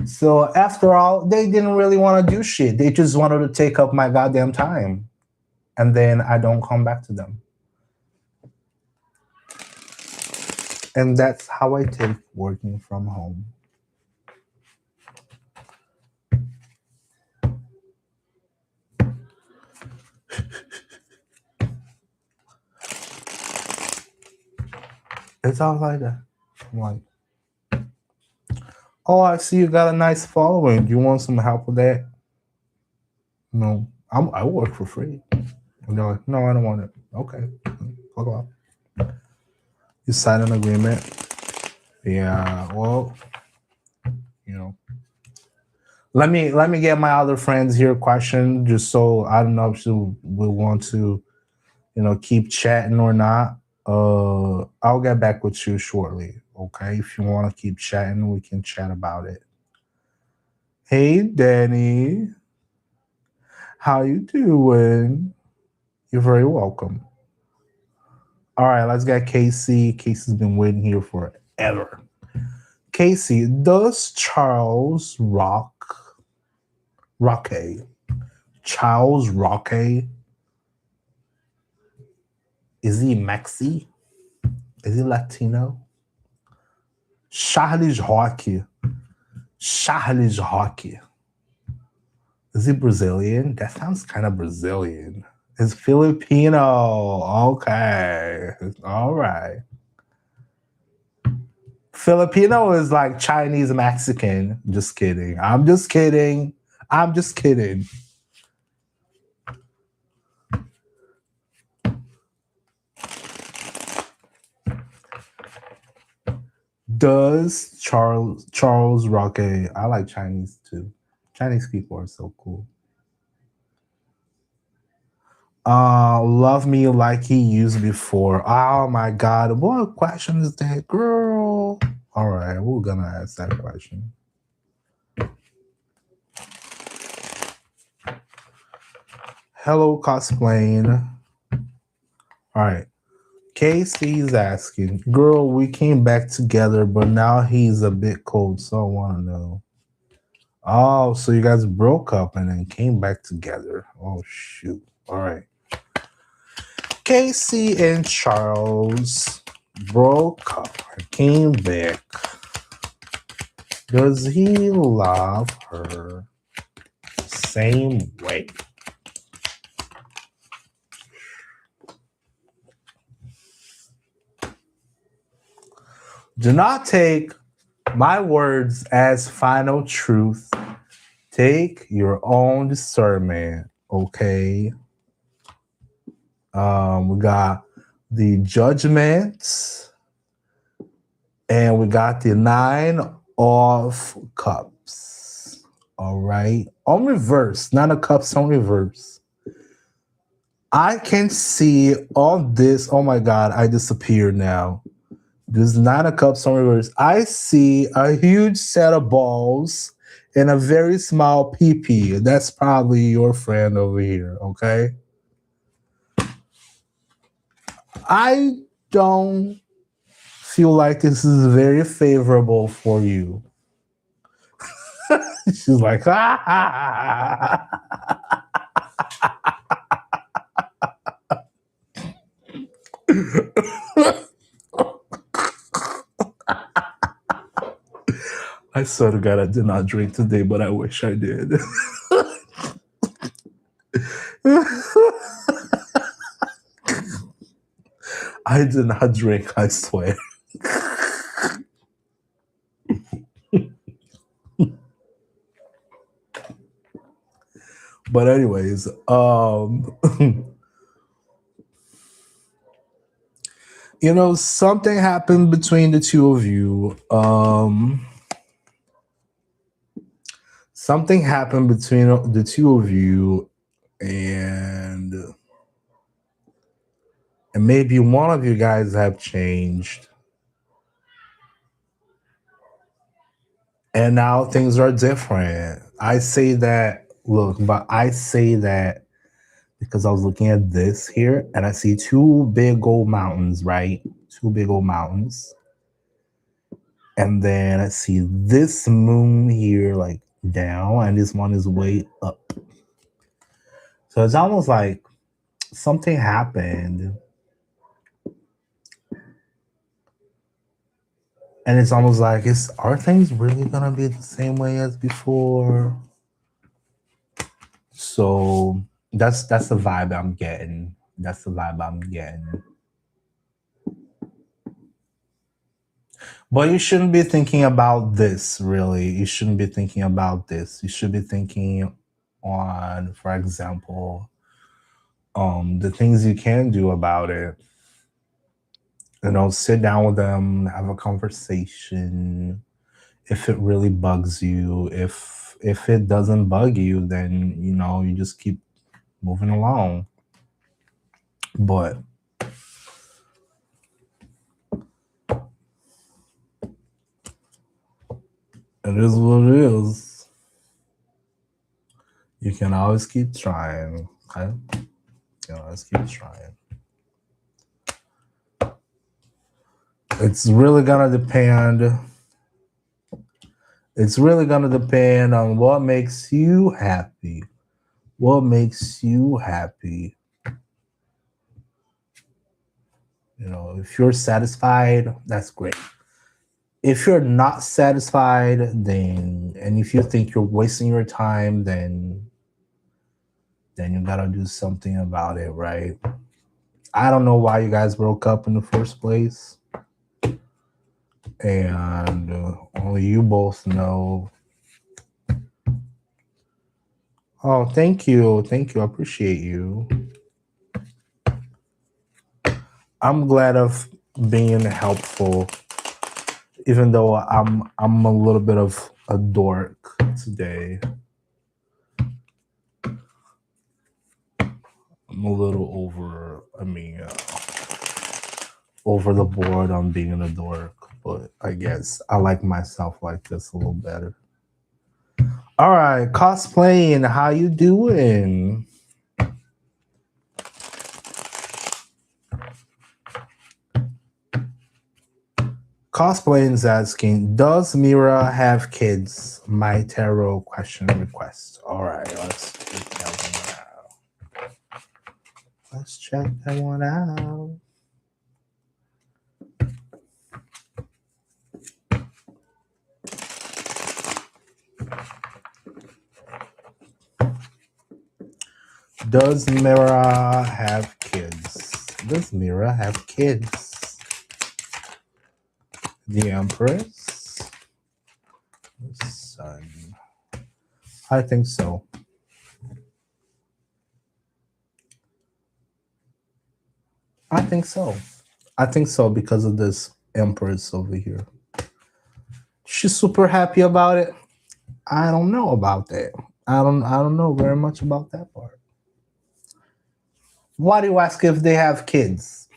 So after all, they didn't really want to do shit. They just wanted to take up my goddamn time. And then I don't come back to them. And that's how I take working from home. It's all like that. I'm like, oh, I see you got a nice following. Do you want some help with that? No, I work for free. And they're like, no, I don't want it. Okay, fuck off. You sign an agreement. Yeah, well, you know. Let me get my other friends here question just so I don't know if she will want to, keep chatting or not. I'll get back with you shortly. Okay, if you want to keep chatting, we can chat about it. Hey, Danny, how you doing? You're very welcome. All right, let's get Casey. Casey's been waiting here forever. Casey, does Roque, Charles Roque, is he Mexi? Is he Latino? Charles Roque. Charles Roque. Is he Brazilian? That sounds kind of Brazilian. It's Filipino. Okay. All right. Filipino is like Chinese Mexican. Just kidding. I'm just kidding. I'm just kidding. Does Charles Roque? I like Chinese too. Chinese people are so cool. Love me like he used before. Oh my god, what question is that, girl? All right, we're gonna ask that question. Hello, cosplaying. All right. Casey's asking, girl, we came back together, but now he's a bit cold, so I want to know. Oh, so you guys broke up and then came back together. Oh, shoot. All right. Casey and Charles broke up and came back. Does he love her same way? Do not take my words as final truth. Take your own discernment, okay? We got the judgment, and we got the 9 of cups. All right, on reverse, 9 of cups on reverse. I can see all this. Oh my god, I disappeared now. There's 9 of cups on reverse. I see a huge set of balls and a very small pee. That's probably your friend over here, okay? I don't feel like this is very favorable for you. She's like, ah. I swear to God, I did not drink today, but I wish I did. I did not drink, I swear. But anyways, something happened between the two of you. Something happened between the two of you, and maybe one of you guys have changed. And now things are different. I say that because I was looking at this here and I see 2 big old mountains, right? 2 big old mountains. And then I see this moon here, like down, and this one is way up. So it's almost like something happened. And it's almost like, are things really gonna be the same way as before? So that's the vibe I'm getting. That's the vibe I'm getting. But you shouldn't be thinking about this, really. You shouldn't be thinking about this. You should be thinking on, for example, the things you can do about it. Sit down with them, have a conversation. If it really bugs you, if it doesn't bug you, then you just keep moving along. But it is what it is. You can always keep trying. Okay? You can always keep trying. It's really gonna depend. It's really gonna depend on what makes you happy. What makes you happy? If you're satisfied, that's great. If you're not satisfied, and if you think you're wasting your time, then you gotta do something about it, right? I don't know why you guys broke up in the first place, and only you both know. Oh, thank you, I appreciate you. I'm glad of being helpful, even though I'm a little bit of a dork today. I'm a little over the board on being a dork, but I guess I like myself like this a little better. All right, cosplaying, how you doing? Cosplaying is asking, does Mira have kids? My tarot question request. All right, let's check that one out. Let's check that one out. Does Mira have kids? Does Mira have kids? The Empress? The Sun. I think so. I think so. I think so because of this Empress over here. She's super happy about it. I don't know about that. I don't know very much about that part. Why do you ask if they have kids?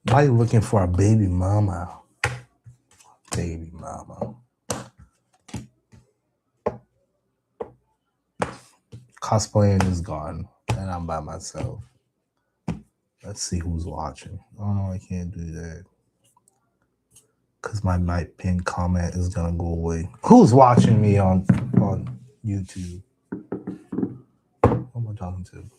Why are you looking for a baby mama? Baby mama. Cosplaying is gone, and I'm by myself. Let's see who's watching. Oh no, I can't do that. Because my pinned comment is gonna go away. Who's watching me on YouTube? Who am I talking to?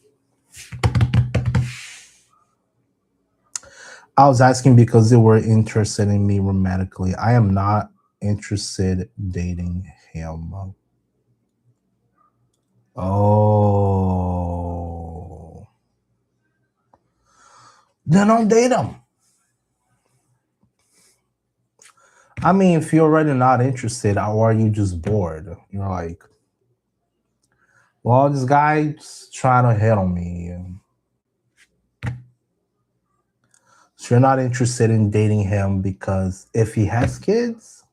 I was asking because they were interested in me romantically. I am not interested dating him. Oh. Then don't date him. I mean, if you're already not interested, or are you just bored? You're like, well, this guy's trying to hit on me. So you're not interested in dating him because if he has kids,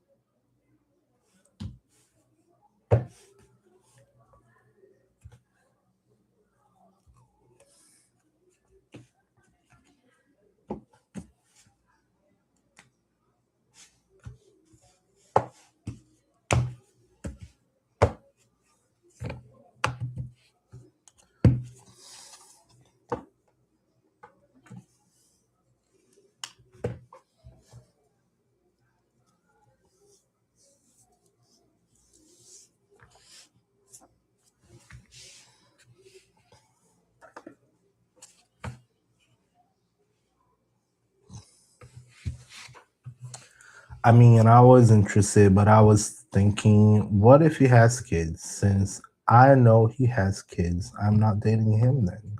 I mean, I was interested, but I was thinking, what if he has kids? Since I know he has kids, I'm not dating him then.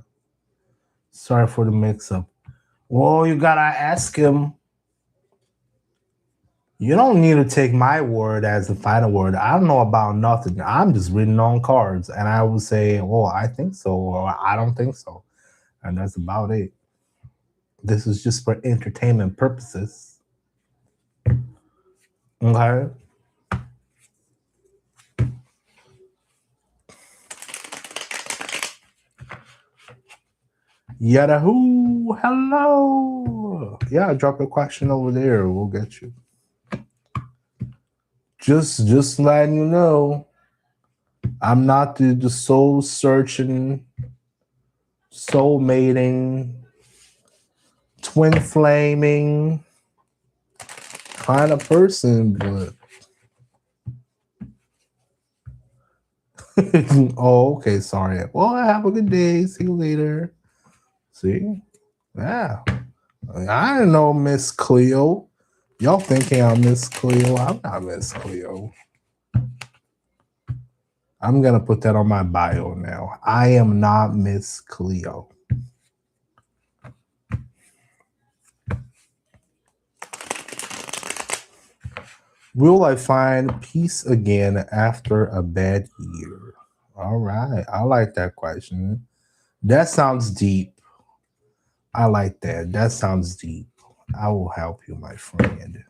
Sorry for the mix up. Well, you gotta ask him. You don't need to take my word as the final word. I don't know about nothing. I'm just reading on cards, and I will say, "Oh, I think so," or "I don't think so," and that's about it. This is just for entertainment purposes. Okay. Yahoo! Hello. Yeah, drop a question over there. We'll get you. Just letting you know, I'm not the soul searching, soul mating, twin flaming kind of person, but oh, okay, sorry. Well, have a good day. See you later. See? Yeah. I didn't know Miss Cleo. Y'all thinking I'm Miss Cleo. I'm not Miss Cleo. I'm gonna put that on my bio now. I am not Miss Cleo. Will I find peace again after a bad year? All right. I like that question. That sounds deep. I like that. That sounds deep. I will help you, my friend.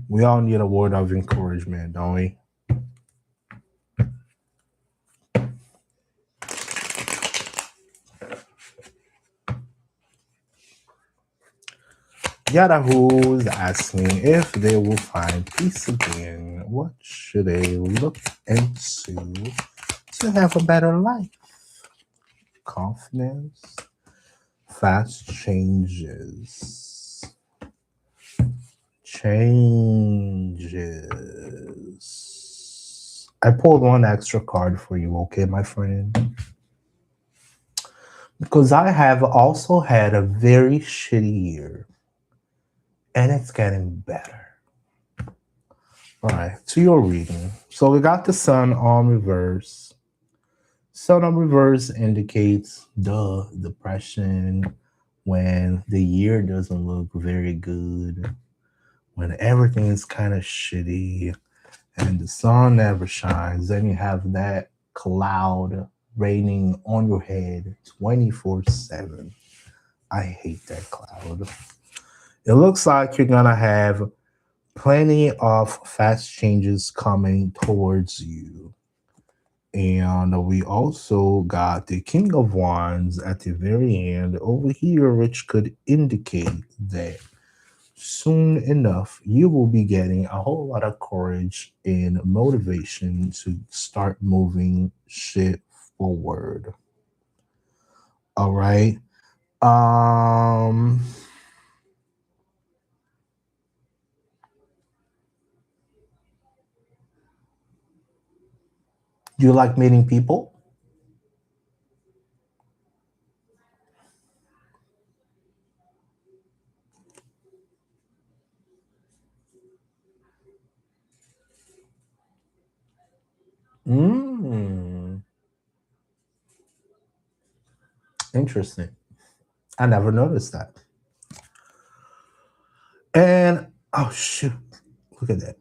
We all need a word of encouragement, don't we? Yahoo is asking if they will find peace again. What should they look into to have a better life? Confidence, fast changes. Changes. I pulled one extra card for you, okay, my friend? Because I have also had a very shitty year, and it's getting better. All right, to your reading. So we got the sun on reverse. Sun on reverse indicates the depression when the year doesn't look very good, when everything is kind of shitty and the sun never shines. Then you have that cloud raining on your head 24/7. I hate that cloud. It looks like you're gonna have plenty of fast changes coming towards you. And we also got the King of Wands at the very end over here, which could indicate that soon enough you will be getting a whole lot of courage and motivation to start moving shit forward. All right. Um, do you like meeting people? Mm, interesting. I never noticed that. And oh shoot, look at that.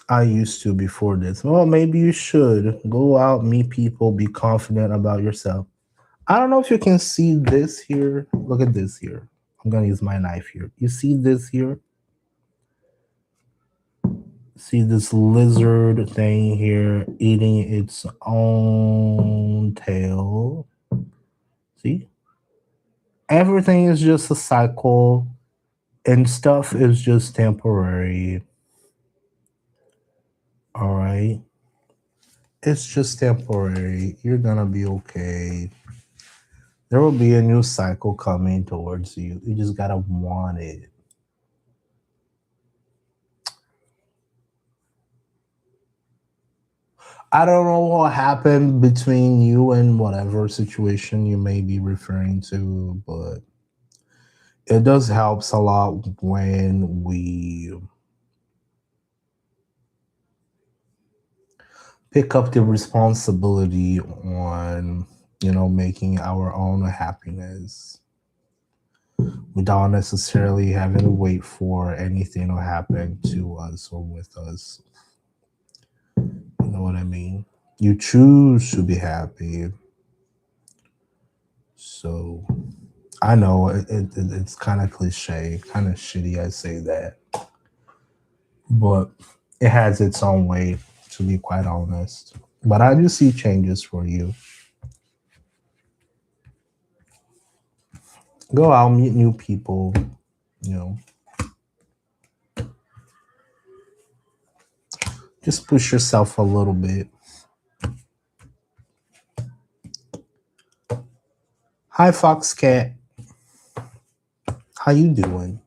I used to before this. Well, maybe you should go out, meet people, be confident about yourself. I don't know if you can see this here. Look at this here. I'm gonna use my knife here. You see this here? See this lizard thing here eating its own tail? See? Everything is just a cycle and stuff is just temporary. All right? It's just temporary. You're gonna be okay. There will be a new cycle coming towards you. You just gotta want it. I don't know what happened between you and whatever situation you may be referring to, but It does helps a lot when we pick up the responsibility on, making our own happiness without necessarily having to wait for anything to happen to us or with us. You know what I mean? You choose to be happy. So I know it's kind of cliche, kind of shitty I say that, but it has its own way, to be quite honest. But I do see changes for you. Go out, meet new people, you know, just push yourself a little bit. Hi, Foxcat. How you doing?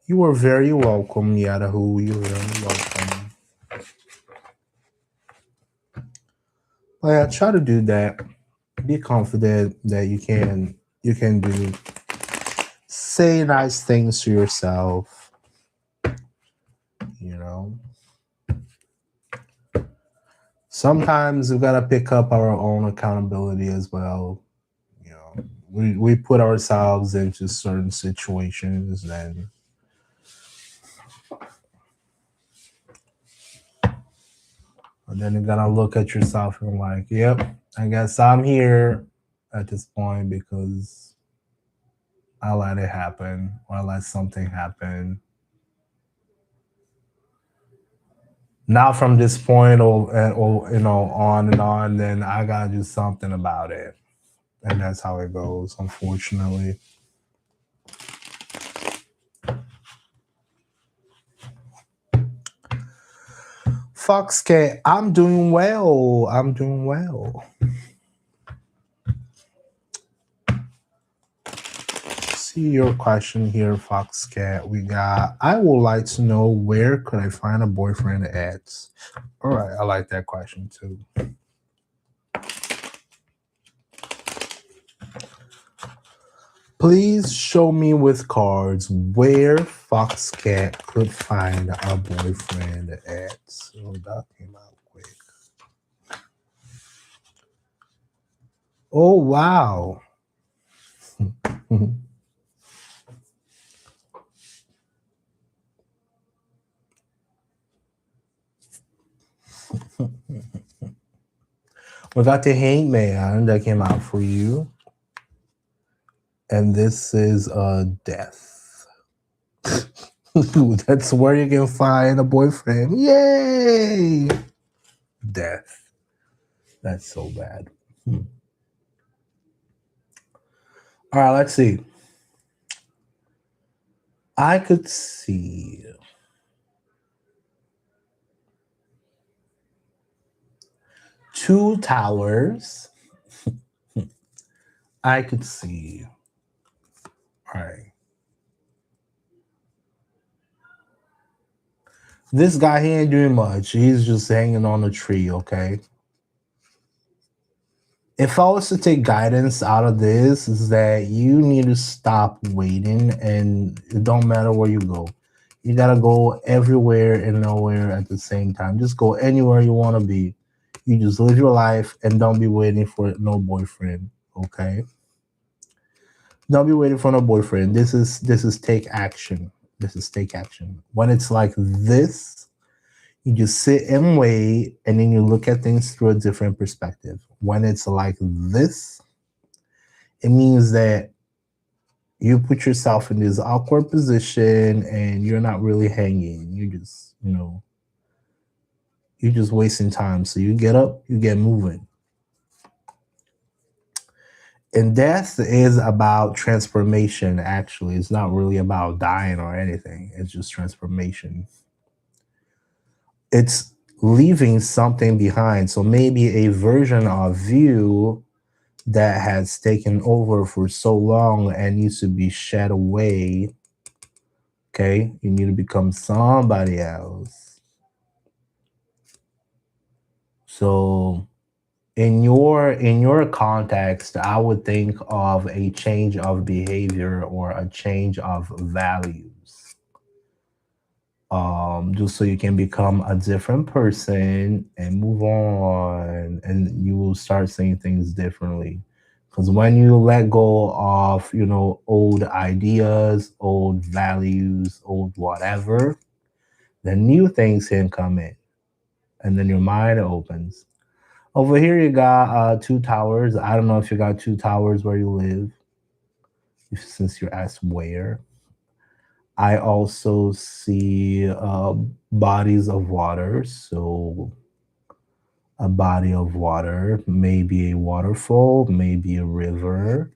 You are very welcome, Yadahu. You're very welcome. But yeah, try to do that. Be confident that you can do. Say nice things to yourself. You know. Sometimes we gotta pick up our own accountability as well. You know, we put ourselves into certain situations, and then you gotta look at yourself and like, yep, I guess I'm here at this point because I let it happen or I let something happen. Now from this point or on and on, then I gotta do something about it, and that's how it goes, unfortunately. Foxcat, I'm doing well. I'm doing well. See your question here, Foxcat. We got. I would like to know where could I find a boyfriend at? All right, I like that question too. Please show me with cards where Foxcat could find a boyfriend at. So that came out quick. Oh wow. We got the Hangman that came out for you, and this is death. That's where you can find a boyfriend. Yay! Death. That's so bad. All right, let's see. I could see two towers. I could see. All right. This guy, he ain't doing much. He's just hanging on a tree, okay? If I was to take guidance out of this, is that you need to stop waiting and it don't matter where you go. You gotta go everywhere and nowhere at the same time. Just go anywhere you wanna be. You just live your life and don't be waiting for no boyfriend. Okay? Don't be waiting for no boyfriend. This is take action. This is take action. When it's like this, you just sit and wait and then you look at things through a different perspective. When it's like this, it means that you put yourself in this awkward position and you're not really hanging. You're just wasting time. So you get up, you get moving. And death is about transformation, actually. It's not really about dying or anything. It's just transformation. It's leaving something behind. So maybe a version of you that has taken over for so long and needs to be shed away. Okay, you need to become somebody else. So In your context, I would think of a change of behavior or a change of values, just so you can become a different person and move on, and you will start seeing things differently. Because when you let go of, old ideas, old values, old whatever, then new things can come in, and then your mind opens. Over here, you got two towers. I don't know if you got two towers where you live, since you're asked where. I also see bodies of water. So, a body of water, maybe a waterfall, maybe a river.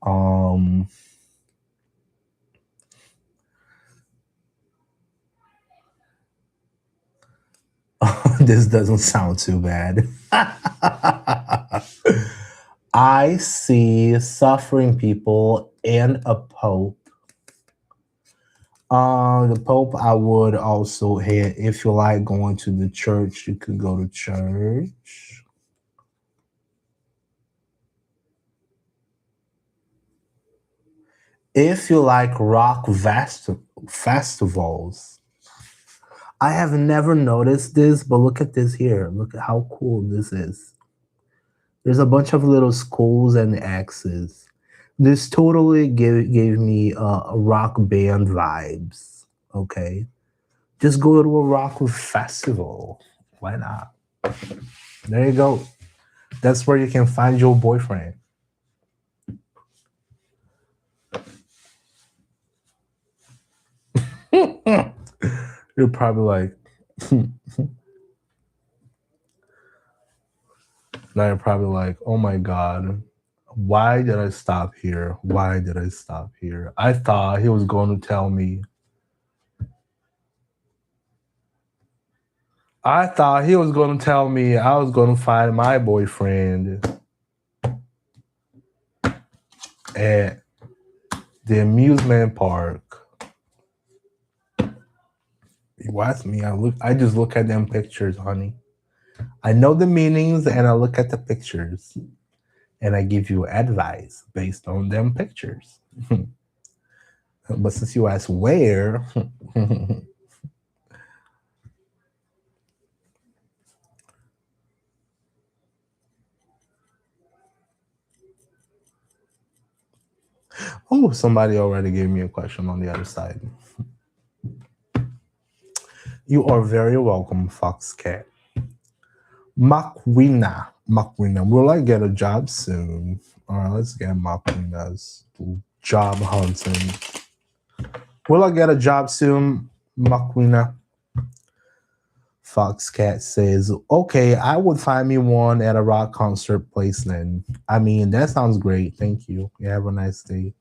Um, this doesn't sound too bad. I see suffering people and a pope. The Pope, I would also hit. If you like going to the church, you could go to church. If you like festivals, I have never noticed this, but look at this here. Look at how cool this is. There's a bunch of little skulls and X's. This totally gave me rock band vibes. Okay, just go to a rock festival. Why not? There you go. That's where you can find your boyfriend. You're probably like, now you're probably like, oh my God, why did I stop here? Why did I stop here? I thought he was going to tell me. I thought he was going to tell me I was going to find my boyfriend at the amusement park. You ask me, I just look at them pictures, honey. I know the meanings and I look at the pictures and I give you advice based on them pictures. But since you asked where, oh, somebody already gave me a question on the other side. You are very welcome, Foxcat. Makwina. Will I get a job soon? All right, let's get Makwina's job hunting. Will I get a job soon, Makwina? Foxcat says, okay, I would find me one at a rock concert place then. I mean, that sounds great. Thank you. You have a nice day.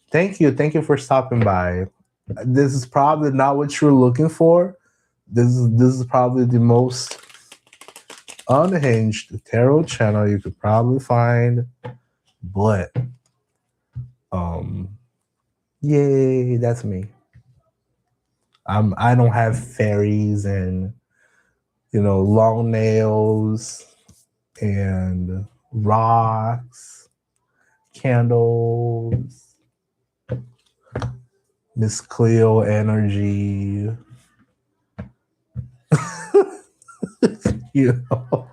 Thank you. Thank you for stopping by. This is probably not what you're looking for. This is probably the most unhinged tarot channel you could probably find. But um yay, that's me. I don't have fairies and long nails and rocks, candles, Miss Cleo energy. you know.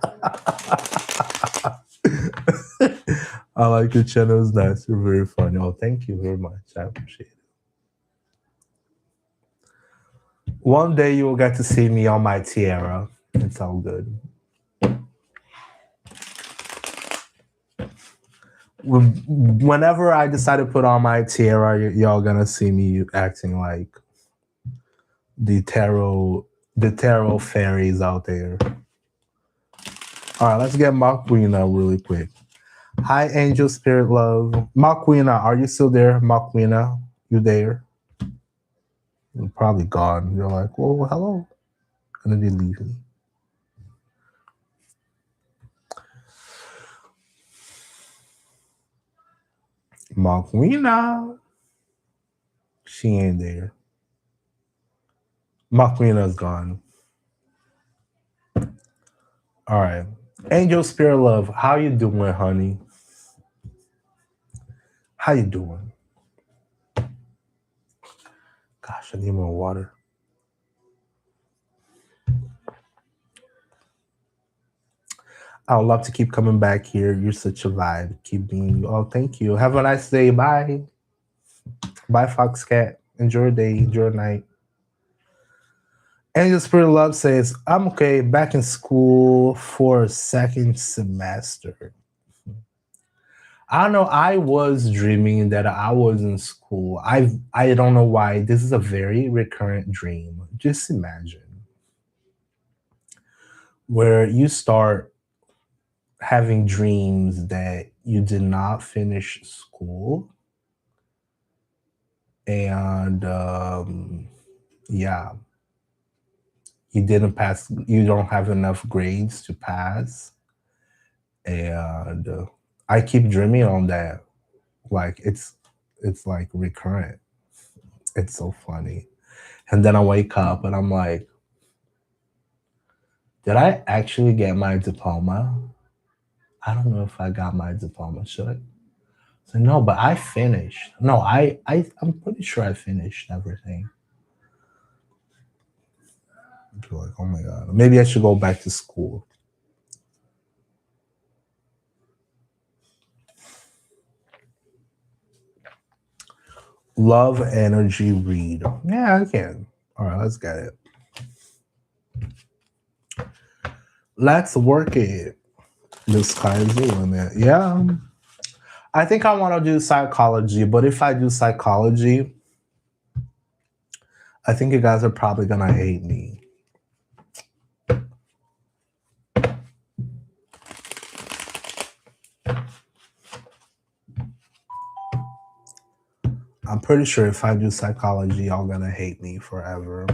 I like your channel. It's nice. You're very funny. Oh, thank you very much. I appreciate it. One day you will get to see me on my tiara. It's all good. Whenever I decide to put on my tiara, y'all gonna see me acting like the tarot, the tarot fairies out there. All right, let's get Makwina really quick. Hi, Angel Spirit Love. Makwina, are you still there? Makwina, you there? You're probably gone. You're like, well, hello. And then they leave me. Makwina. She ain't there. Makwina's gone. All right. Angel Spirit Love, how you doing, honey? How you doing? Gosh, I need more water. I would love to keep coming back here. You're such a vibe. Keep being you. Oh, thank you. Have a nice day. Bye. Bye, Foxcat. Enjoy your day. Enjoy your night. Angel Spirit Love says, I'm okay. Back in school for a second semester. I don't know. I was dreaming that I was in school. I don't know why. This is a very recurrent dream. Just imagine where you start having dreams that you did not finish school, and yeah, you didn't pass. You don't have enough grades to pass, and I keep dreaming on that. Like it's like recurrent. It's so funny. And then I wake up and I'm like, did I actually get my diploma? I don't know if I got my diploma. Should I? So no, but I finished. No, I'm pretty sure I finished everything. I feel like, oh my god, maybe I should go back to school. Love energy read. Yeah, I can. All right, let's get it. Let's work it. The sky's the limit. Yeah. I think I want to do psychology, but if I do psychology, I think you guys are probably gonna hate me. I'm pretty sure if I do psychology, y'all gonna hate me forever.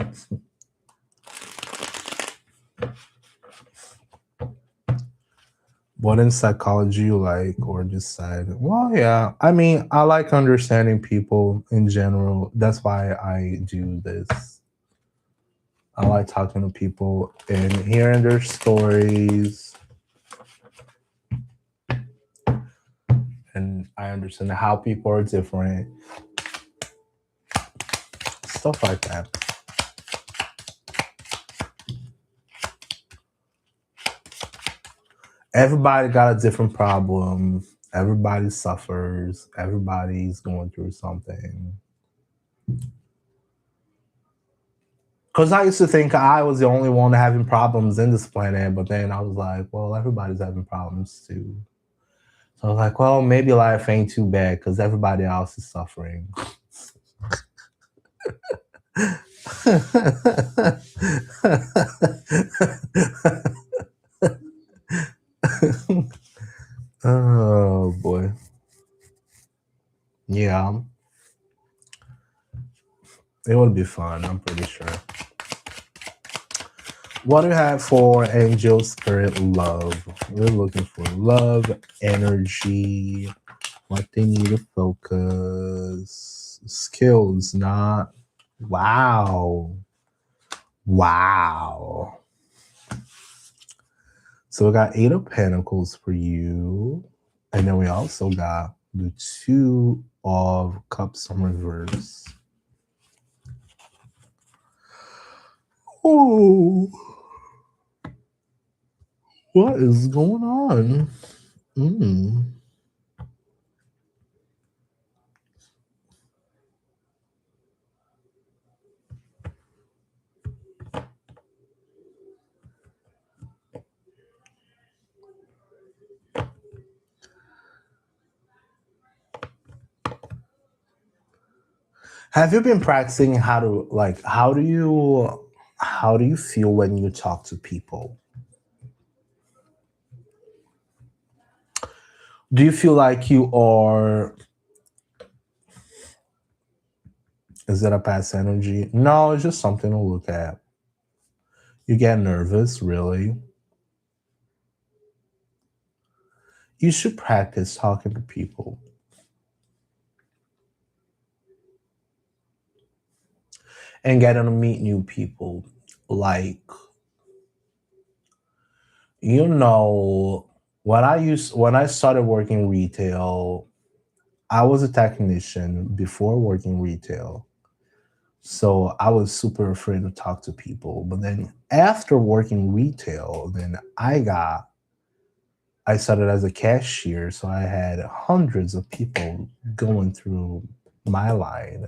What in psychology you like or decide? Well, yeah. I mean, I like understanding people in general. That's why I do this. I like talking to people and hearing their stories. And I understand how people are different. Stuff like that. Everybody got a different problem. Everybody suffers. Everybody's going through something. Because I used to think I was the only one having problems in this planet, but then I was like, well, everybody's having problems too. So I was like, well, maybe life ain't too bad because everybody else is suffering. Oh boy. Yeah, it would be fun, I'm pretty sure. What do you have for angel spirit love? We're looking for love, energy, what they need to focus, skills, not. Wow. Wow. So we got Eight of Pentacles for you. And then we also got the Two of Cups in reverse. Oh, what is going on? Mm. Have you been practicing how to like how do you feel when you talk to people? Do you feel like you are, is it a past energy? No, it's just something to look at. You get nervous, really. You should practice talking to people and getting to meet new people. Like You know, when I started working retail, I was a technician before working retail. So I was super afraid to talk to people. But then after working retail, I started as a cashier. So I had hundreds of people going through my line.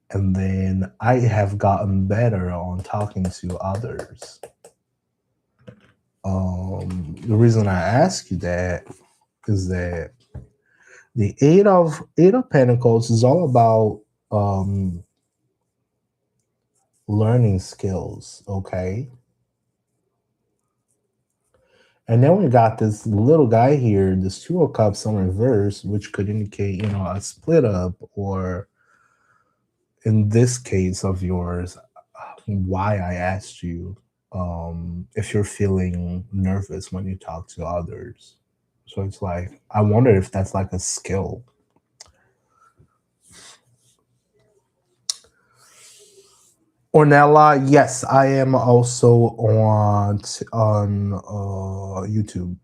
And then I have gotten better on talking to others. The reason I ask you that is that the eight of Pentacles is all about learning skills, okay? And then we got this little guy here, this Two of Cups on reverse, which could indicate, a split up, or in this case of yours, why I asked you if you're feeling nervous when you talk to others. So it's like, I wonder if that's like a skill. Ornella, yes, I am also on YouTube.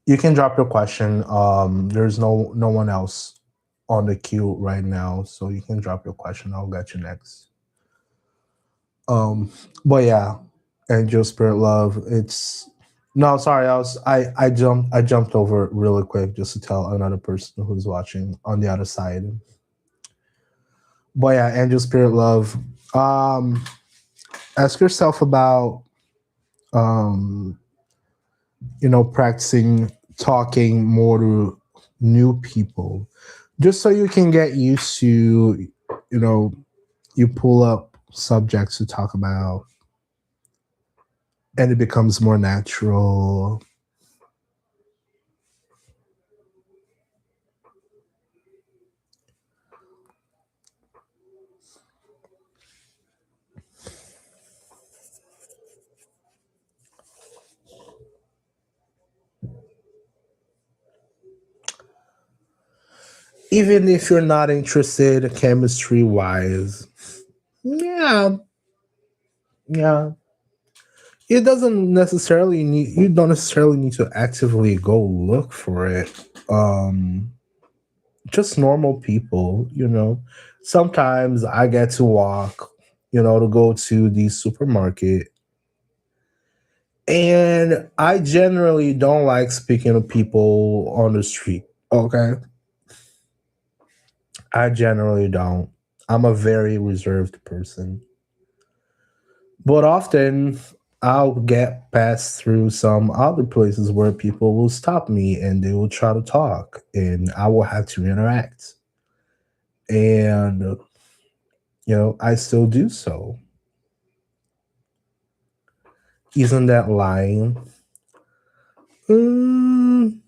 You can drop your question. There's no one else on the queue right now, so you can drop your question. I'll get you next. Um, but yeah, Angel Spirit Love. It's no, sorry. I jumped over it really quick just to tell another person who's watching on the other side. But yeah, Angel Spirit Love. Um, ask yourself about um, practicing talking more to new people, just so you can get used to, you pull up subjects to talk about and it becomes more natural. Even if you're not interested chemistry wise, yeah, yeah. You don't necessarily need to actively go look for it. Um, just normal people, Sometimes I get to walk, to go to the supermarket. And I generally don't like speaking to people on the street. Okay. I generally don't. I'm a very reserved person. But often I'll get passed through some other places where people will stop me and they will try to talk and I will have to interact. And, I still do so. Isn't that lying? Mm,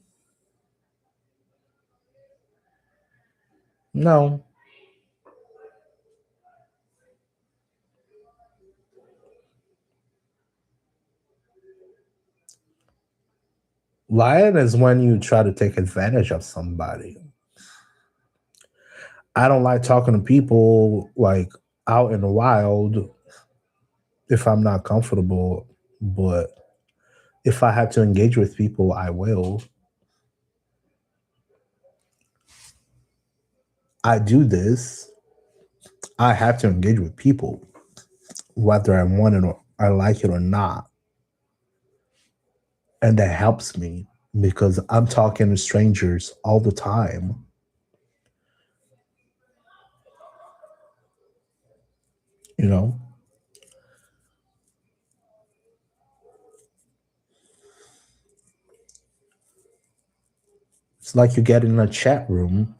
no. Lying is when you try to take advantage of somebody. I don't like talking to people like out in the wild if I'm not comfortable, but if I have to engage with people, I will. I do this. I have to engage with people, whether I want it or I like it or not. And that helps me because I'm talking to strangers all the time. You know, it's like you get in a chat room.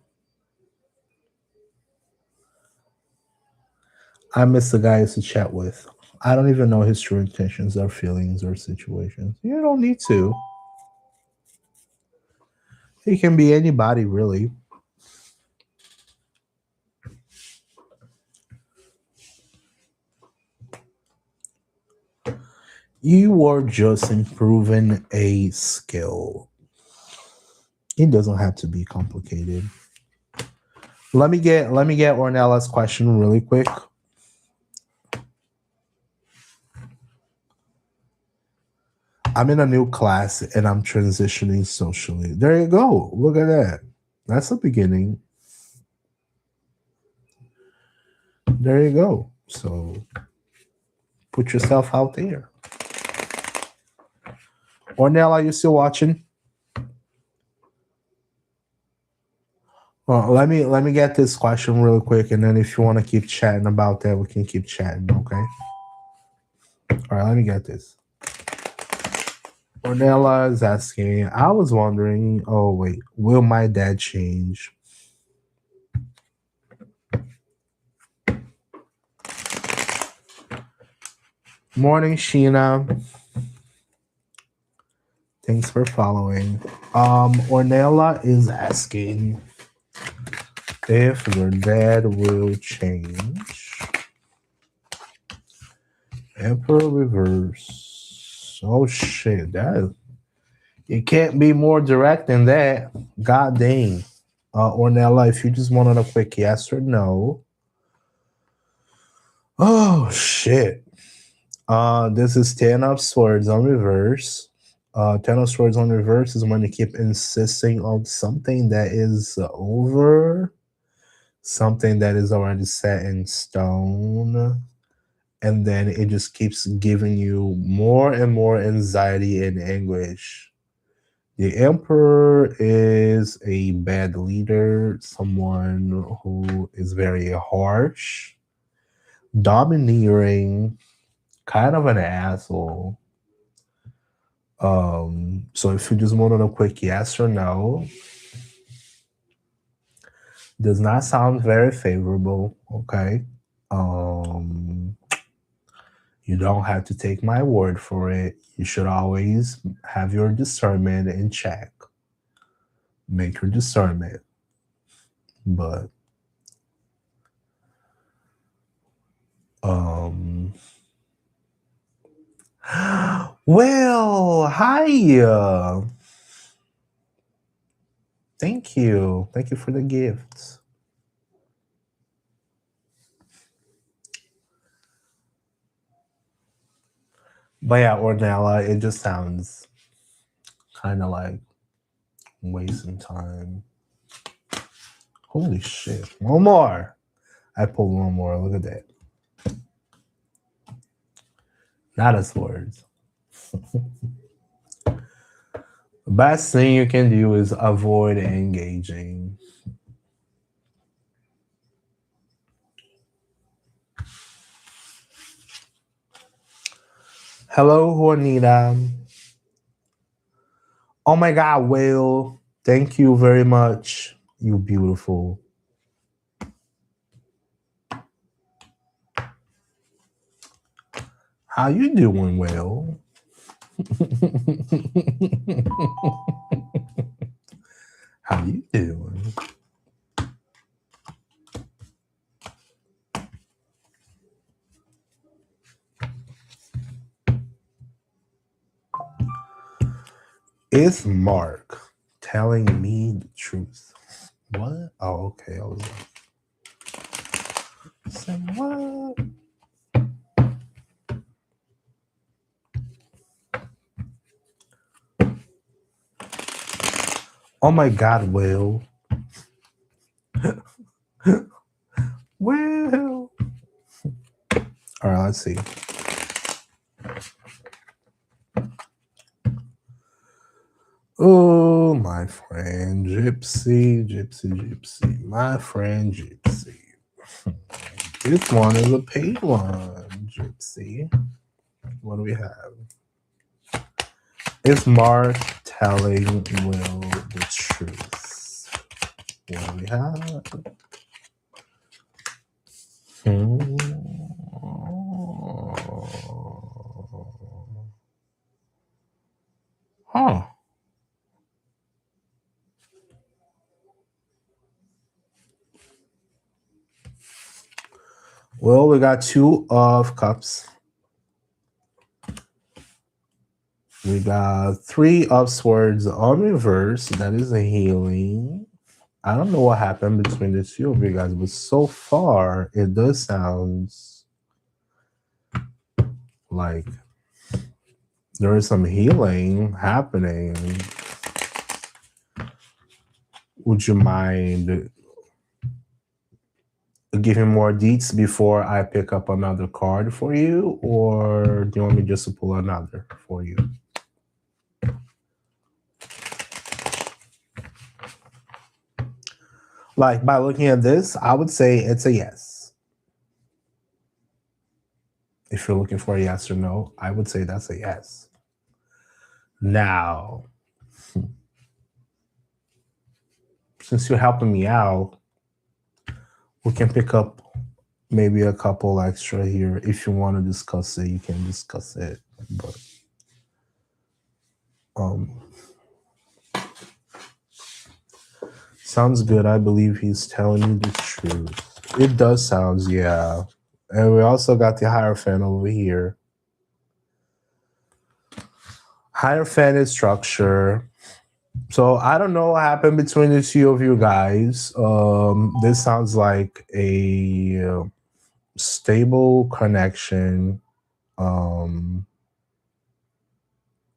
I miss the guy I used to chat with. I don't even know his true intentions or feelings or situations. You don't need to. He can be anybody, really. You are just improving a skill. It doesn't have to be complicated. Let me get Ornella's question really quick. I'm in a new class and I'm transitioning socially. There you go. Look at that. That's the beginning. There you go. So put yourself out there. Ornell, are you still watching? Well, let me get this question real quick, and then if you want to keep chatting about that, we can keep chatting. Okay. All right. Let me get this. Ornella is asking. I was wondering. Oh wait, will my dad change? Morning, Sheena. Thanks for following. Ornella is asking if your dad will change. Emperor reverse. Oh shit, that it can't be more direct than that. God dang. Ornella, if you just wanted a quick yes or no. Oh shit. This is 10 of swords on reverse. 10 of swords on reverse is when you keep insisting on something that is over, something that is already set in stone, and then it just keeps giving you more and more anxiety and anguish. The emperor is a bad leader, someone who is very harsh, domineering, kind of an asshole. So if you just wanted a quick yes or no, does not sound very favorable, okay? Um, you don't have to take my word for it. You should always have your discernment in check. Make your discernment. But um well, hi. Thank you. Thank you for the gifts. But yeah, Ornella, it just sounds kind of like wasting time. Holy shit. One more. I pulled one more. Look at that. Not as words. The best thing you can do is avoid engaging. Hello, Juanita. Oh my God, Will. Thank you very much. You beautiful. How you doing, Will? How you doing? Is Mark telling me the truth? What? Oh, okay. I was like, saying what? Oh my God, Will. Will. All right, let's see. Oh, my friend Gypsy, Gypsy, Gypsy, my friend Gypsy. This one is a paid one, Gypsy. What do we have? Is Mark telling Will the truth? What do we have? Huh. Well, we got 2 of cups. We got 3 of swords on reverse. That is a healing. I don't know what happened between the 2 of you guys, but so far it does sound like There is some healing happening. Would you mind giving more deets before I pick up another card for you, or do you want me just to pull another for you? Like, by looking at this, I would say it's a yes. If you're looking for a yes or no, I would say that's a yes. Now, since you're helping me out, we can pick up maybe a couple extra here. If you want to discuss it, you can discuss it. But sounds good. I believe he's telling you the truth. It does sound, yeah. And we also got the Hierophant over here. Hierophant structure. So I don't know what happened between the two of you guys. This sounds like a stable connection,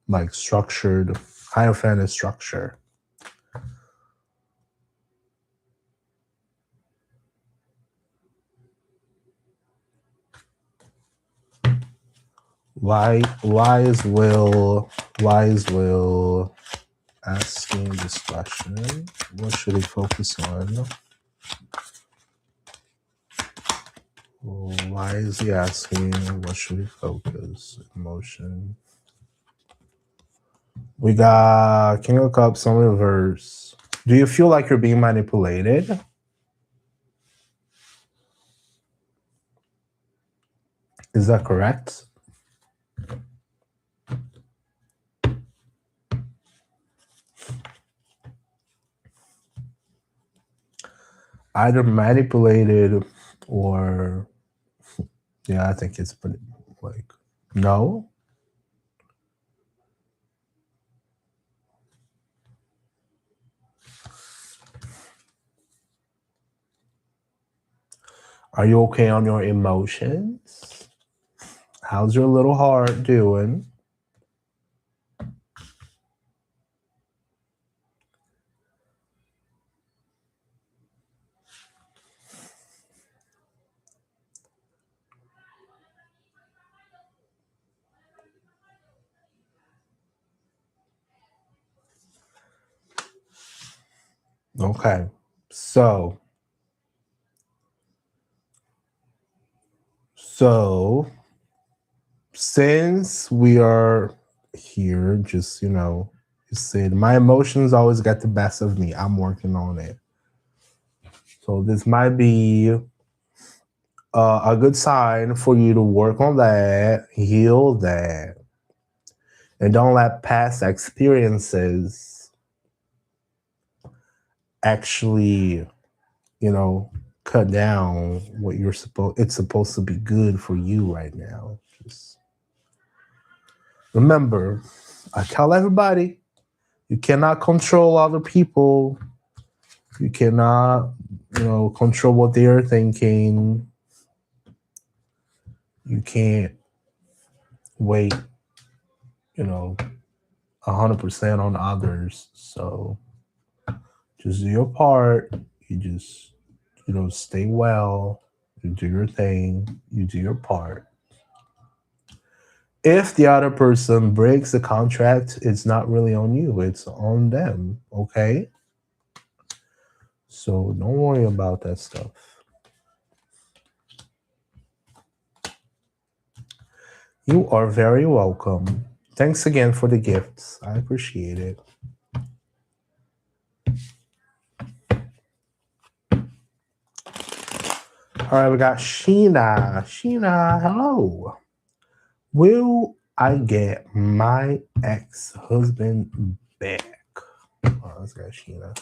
like structured Hierophant structure. Wise will asking this question. What should he focus on? Why is he asking? What should he focus? Emotion. We got King of Cups on reverse. Do you feel like you're being manipulated? Is that correct? Either manipulated or, yeah, I think it's pretty, like, no. Are you okay on your emotions? How's your little heart doing? Okay, so since we are here, just, you said my emotions always get the best of me. I'm working on it. So this might be a good sign for you to work on that, heal that, and don't let past experiences actually, cut down what it's supposed to be good for you right now. Just remember, I tell everybody, you cannot control other people. You cannot, control what they are thinking. You can't wait, 100% on others. So just do your part. You just, stay well. You do your thing. You do your part. If the other person breaks the contract, it's not really on you. It's on them. Okay? So don't worry about that stuff. You are very welcome. Thanks again for the gifts. I appreciate it. All right, we got Sheena. Sheena, hello. Will I get my ex-husband back? Oh, let's go, Sheena.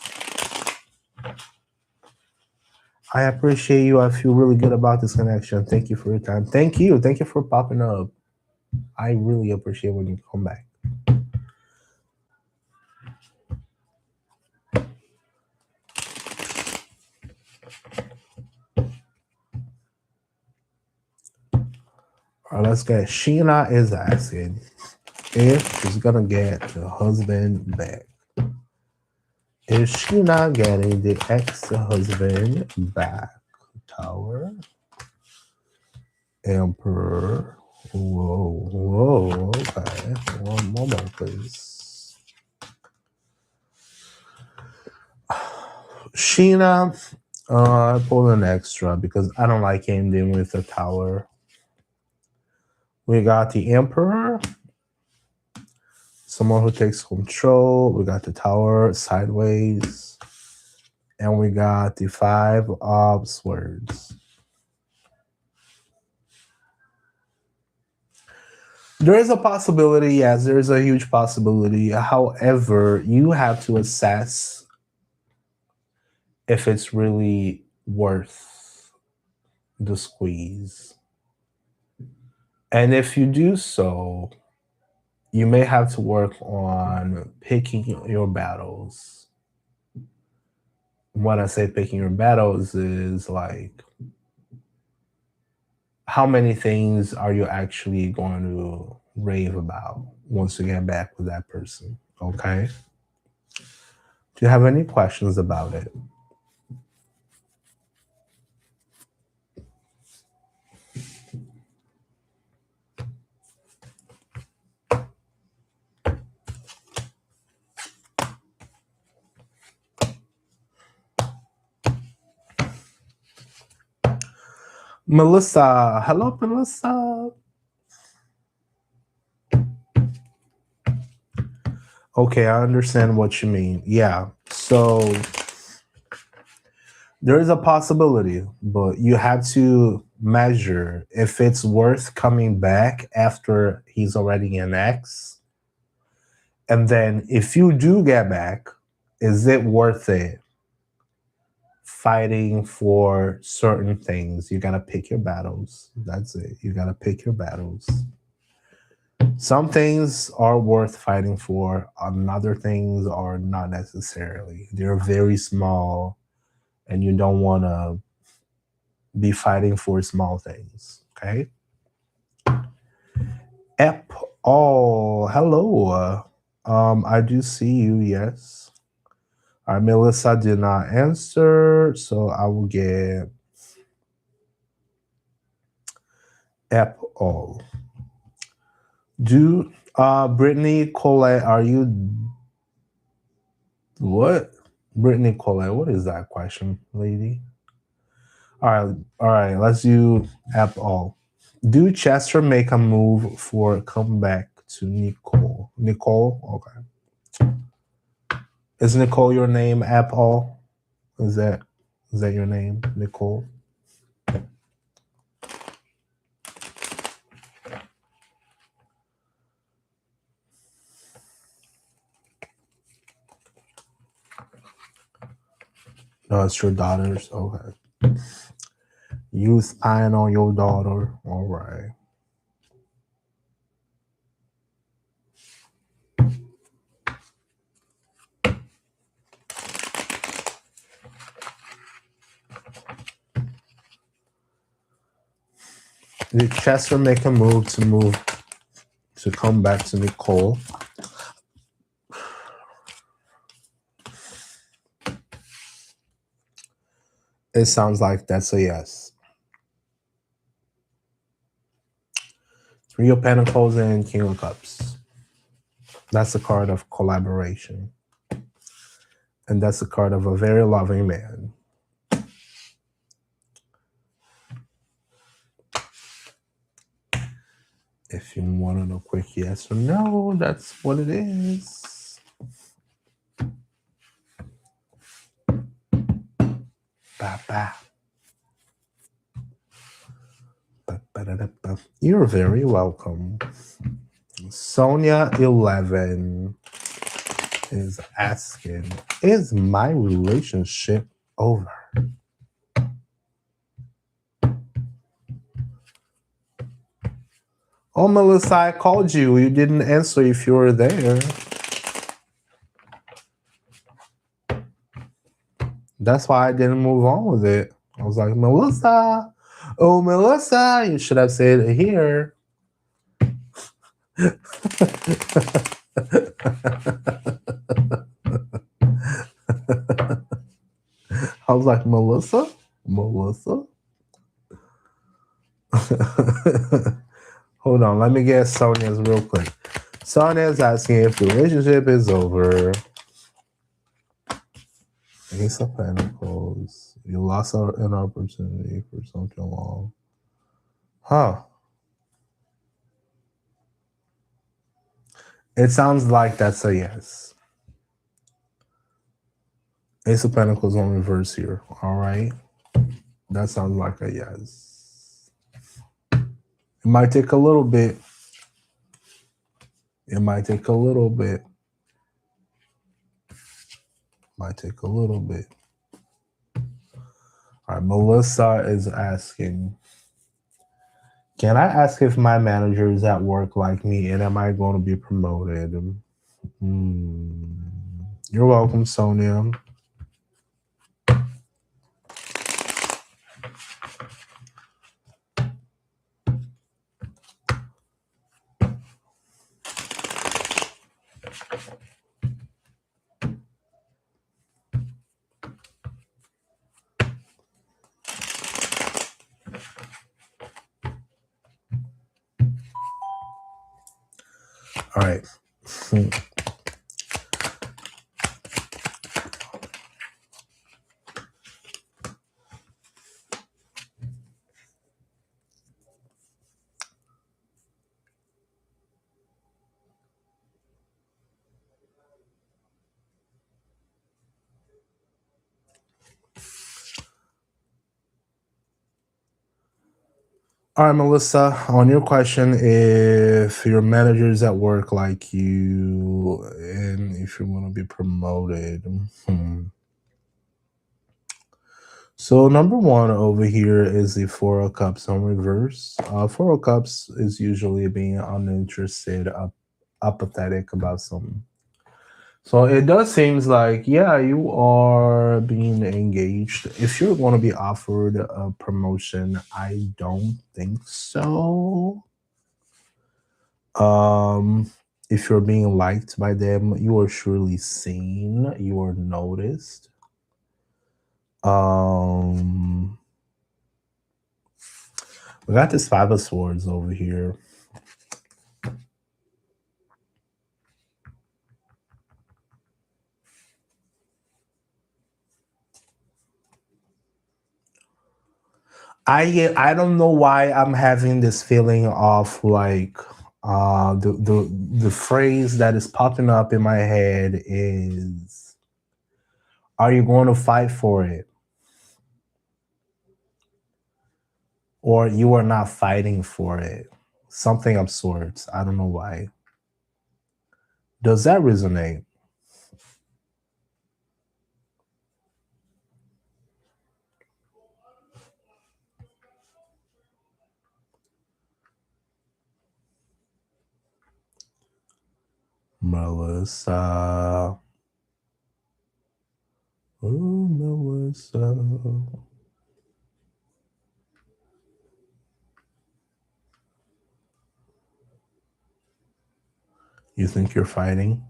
I appreciate you. I feel really good about this connection. Thank you for your time. Thank you. Thank you for popping up. I really appreciate when you come back. All right, let's get Sheena is asking. if she's gonna get the husband back. Is she not getting the ex-husband back? Tower, Emperor. Whoa, whoa, okay. One moment, please. Sheena, I pulled an extra because I don't like ending with the tower. We got the Emperor, someone who takes control. We got the tower sideways. And we got the 5 of swords. There is a possibility, yes, there is a huge possibility. However, you have to assess if it's really worth the squeeze. And if you do so, you may have to work on picking your battles. When I say picking your battles is like, how many things are you actually going to rave about once you get back with that person? Okay. Do you have any questions about it? Melissa, hello, Melissa. Okay, I understand what you mean. Yeah. So there is a possibility, but you have to measure if it's worth coming back after he's already an ex. And then if you do get back, is it worth it fighting for certain things? You got to pick your battles. That's it. You got to pick your battles. Some things are worth fighting for, other things are not necessarily. They're very small, and you don't want to be fighting for small things. Okay. Ep. Oh, hello. I do see you. Yes. All right, Melissa did not answer, so I will get Ep. All. Do Brittany Colette, are you what? Brittany Colette, what is that question, lady? All right, let's do Ep. All. Do Chester make a move for comeback to Nicole? Nicole? Okay. Is Nicole your name, Ep. All? Is that your name, Nicole? No, it's your daughter's. Okay. You spying on your daughter. All right. Did Chester make a move to come back to Nicole? It sounds like that's a yes. 3 of Pentacles and King of Cups. That's a card of collaboration. And that's a card of a very loving man. If you want to know quick yes or no, that's what it is. Ba-ba. Ba-ba-da-da-ba. You're very welcome. Sonia 11 is asking, is my relationship over? Oh, Melissa, I called you. You didn't answer if you were there. That's why I didn't move on with it. I was like, Melissa. Oh, Melissa, you should have said here. I was like, Melissa? Melissa? Hold on, let me get Sonia's real quick. Sonia's asking if the relationship is over. Ace of Pentacles. You lost an opportunity for something long. Huh. It sounds like that's a yes. Ace of Pentacles on reverse here. All right. That sounds like a yes. It might take a little bit. It might take a little bit. Might take a little bit. All right. Melissa is asking, can I ask if my manager is at work like me and am I going to be promoted? You're welcome, Sonia. All right. All right, Melissa, on your question, if your manager's at work like you and if you want to be promoted. So, number one over here is the Four of Cups on reverse. Four of Cups is usually being uninterested, apathetic about something. So it does seems like, yeah, you are being engaged. If you're going to be offered a promotion, I don't think so. If you're being liked by them, you are surely seen, you are noticed. We got this Five of Swords over here. I don't know why I'm having this feeling of like the phrase that is popping up in my head is, are you going to fight for it? Or you are not fighting for it. Something of sorts. I don't know why. Does that resonate? Melissa. Oh, Melissa. You think you're fighting?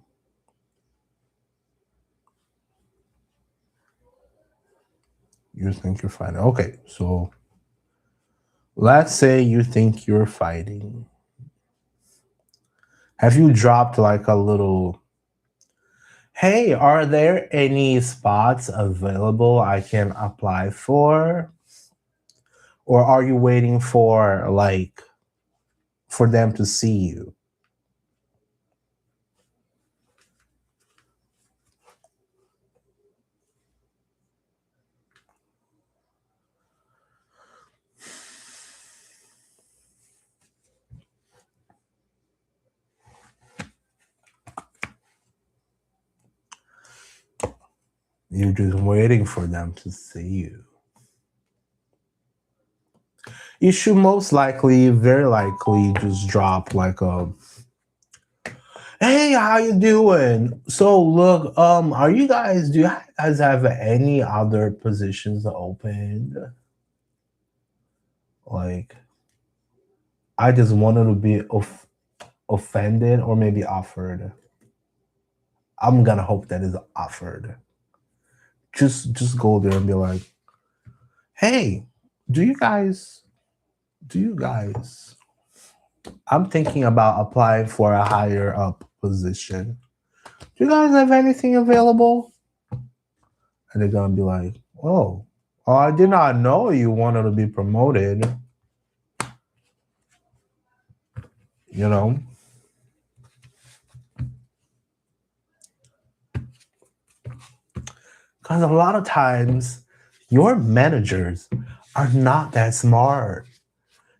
You think you're fighting. Okay, so let's say you think you're fighting. Have you dropped like a little, hey, are there any spots available I can apply for? Or are you waiting for like for them to see you? You're just waiting for them to see you. You should most likely, very likely, just drop like a, hey, how you doing? So look, are you guys, do you guys have any other positions open? Like, I just wanted to be of offended or maybe offered. I'm gonna hope that is offered. Just go there and be like, hey, do you guys I'm thinking about applying for a higher up position. Do you guys have anything available? And they're gonna be like, oh, I did not know you wanted to be promoted. You know? Because a lot of times your managers are not that smart.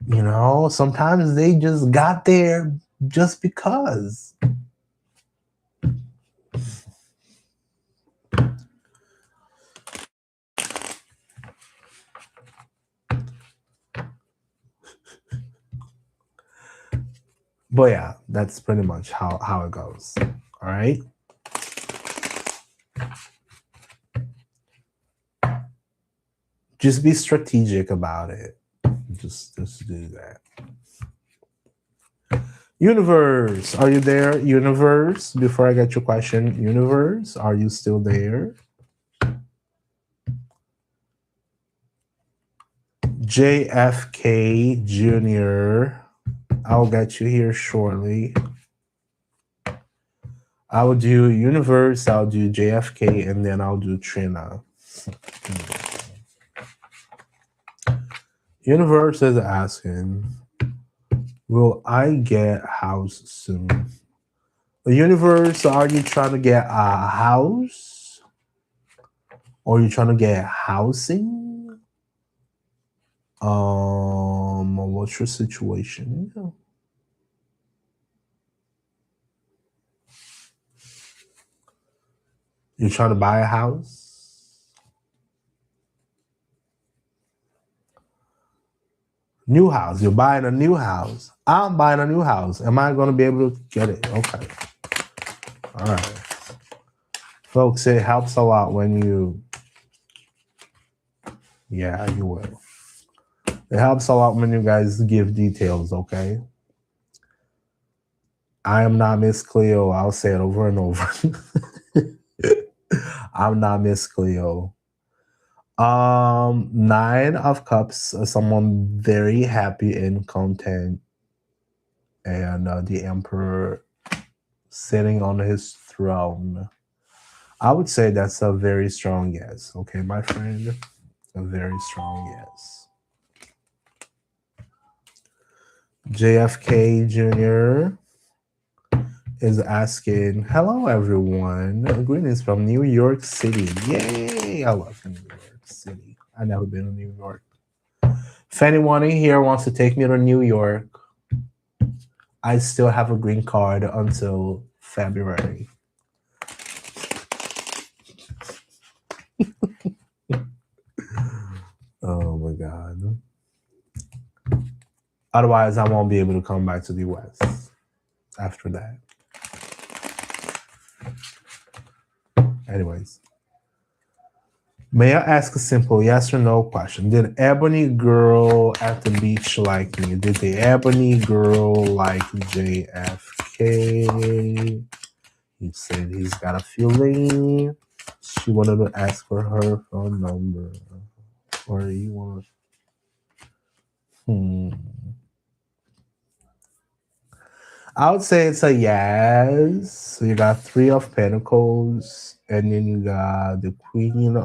You know, sometimes they just got there just because. But yeah, that's pretty much how it goes. All right. Just be strategic about it. Just do that. Universe, are you there? Universe, before I get your question, Universe, are you still there? JFK Jr., I'll get you here shortly. I'll do Universe, I'll do JFK, and then I'll do Trina. Universe is asking, will I get house soon? Universe, are you trying to get a house? Or are you trying to get housing? What's your situation? You trying to buy a house? New house. You're buying a new house. I'm buying a new house. Am I going to be able to get it? Okay. All right. Folks, it helps a lot when you... Yeah, you will. It helps a lot when you guys give details, okay? I am not Miss Cleo. I'll say it over and over. I'm not Miss Cleo. 9 of Cups, someone very happy and content. And the Emperor sitting on his throne. I would say that's a very strong yes. Okay, my friend? A very strong yes. JFK Jr. is asking, hello everyone. Greetings from New York City. Yay! I love New York City. I've never been to New York. If anyone in here wants to take me to New York, I still have a green card until February. Oh my God. Otherwise, I won't be able to come back to the US after that. Anyways. May I ask a simple yes or no question? Did Ebony Girl at the beach like me? Did the Ebony Girl like JFK? He said he's got a feeling. She wanted to ask for her phone number. Or you want to... I would say it's a yes. So you got 3 of Pentacles, and then you got the Queen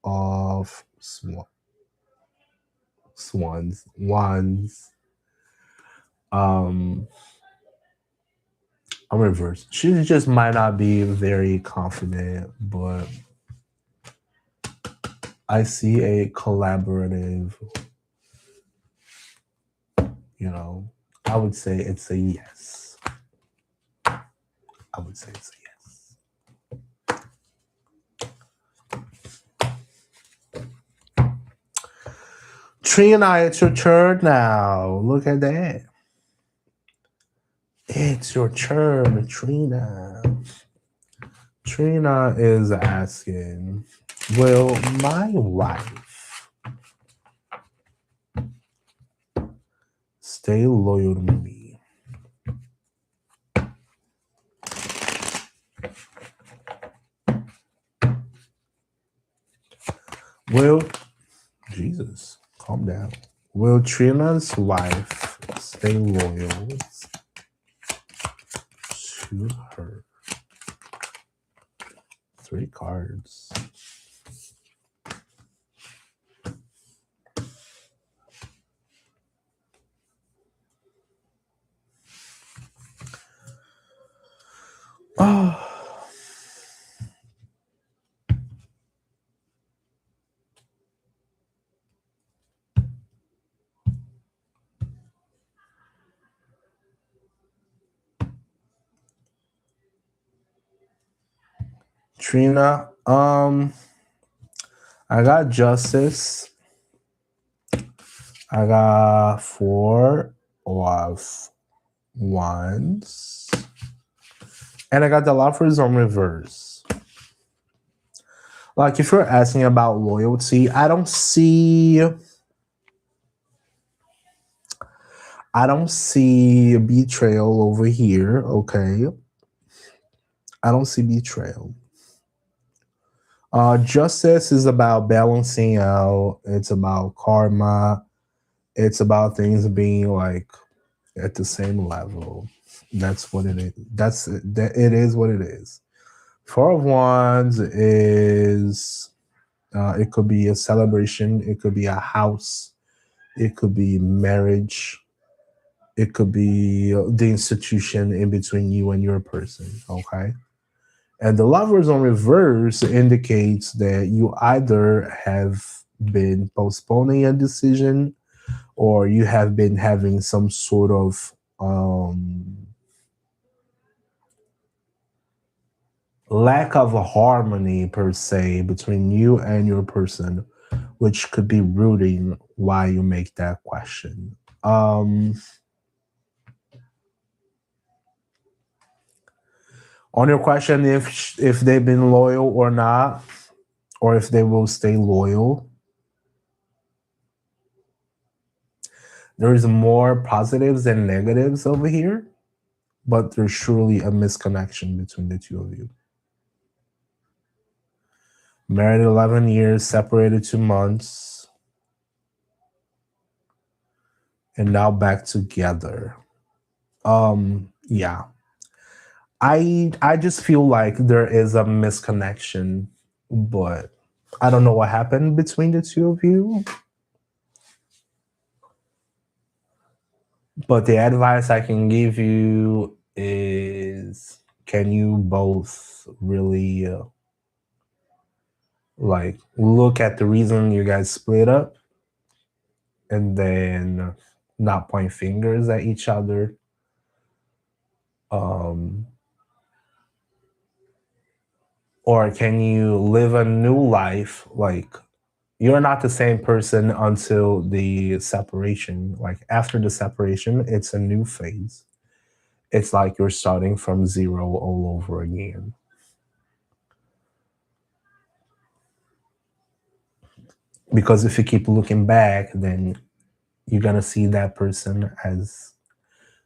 of Wands. A reverse. She just might not be very confident, but I see a collaborative, I would say it's a yes. I would say it's a yes. Trina, it's your turn now. Look at that. It's your turn, Trina. Trina is asking, will my wife stay loyal to me? Will Jesus calm down? Will Trina's wife stay loyal to her? 3 cards. Oh. Trina, I got justice. I got 4 of wands. And I got the lovers on reverse. Like if you're asking about loyalty, I don't see betrayal over here, okay? I don't see betrayal. Justice is about balancing out. It's about karma. It's about things being like at the same level. That's what it is. It is what it is. 4 of Wands is it could be a celebration. It could be a house. It could be marriage. It could be the institution in between you and your person. Okay. And the lovers on reverse indicates that you either have been postponing a decision or you have been having some sort of lack of a harmony per se between you and your person, which could be rooting why you make that question. On your question, if they've been loyal or not, or if they will stay loyal, there is more positives than negatives over here, but there's surely a misconnection between the two of you. Married 11 years, separated 2 months, and now back together. Yeah. I just feel like there is a misconnection, but I don't know what happened between the two of you. But the advice I can give you is, can you both really like look at the reason you guys split up and then not point fingers at each other? Or can you live a new life? Like, you're not the same person until the separation. Like, after the separation, it's a new phase. It's like you're starting from zero all over again. Because if you keep looking back, then you're going to see that person as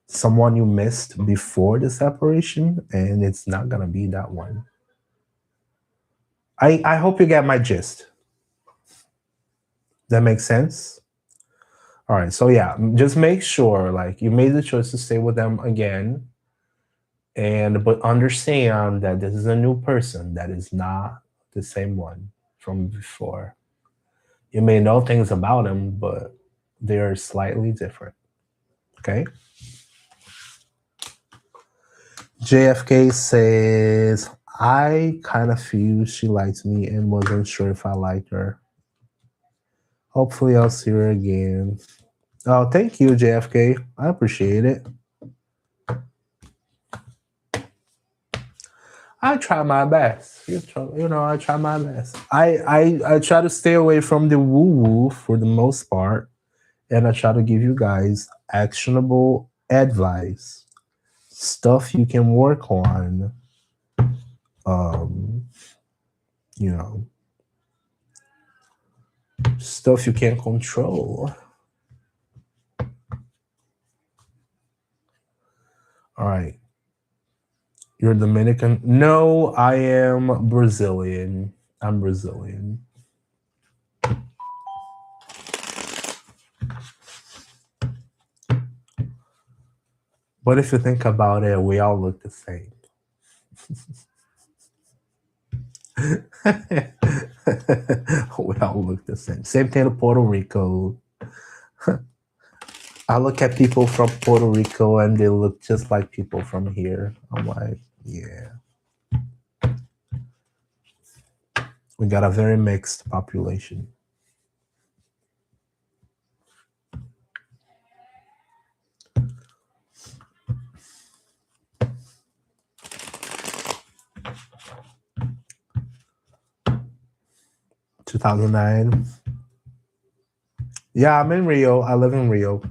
someone you missed before the separation, and it's not going to be that one. I hope you get my gist. That makes sense? All right. So yeah, just make sure like you made the choice to stay with them again, but understand that this is a new person that is not the same one from before. You may know things about them, but they're slightly different. Okay. JFK says, I kind of feel she liked me and wasn't sure if I liked her. Hopefully, I'll see her again. Oh, thank you, JFK. I appreciate it. I try my best. I try my best. I try to stay away from the woo-woo for the most part, and I try to give you guys actionable advice, stuff you can work on, you know, stuff you can control. All right. You're Dominican? No, I am Brazilian. I'm Brazilian. But if you think about it, we all look the same. We all look the same. Same thing to Puerto Rico. I look at people from Puerto Rico and they look just like people from here. I'm like, yeah. We got a very mixed population. (2009). Yeah, I'm in Rio. I live in Rio.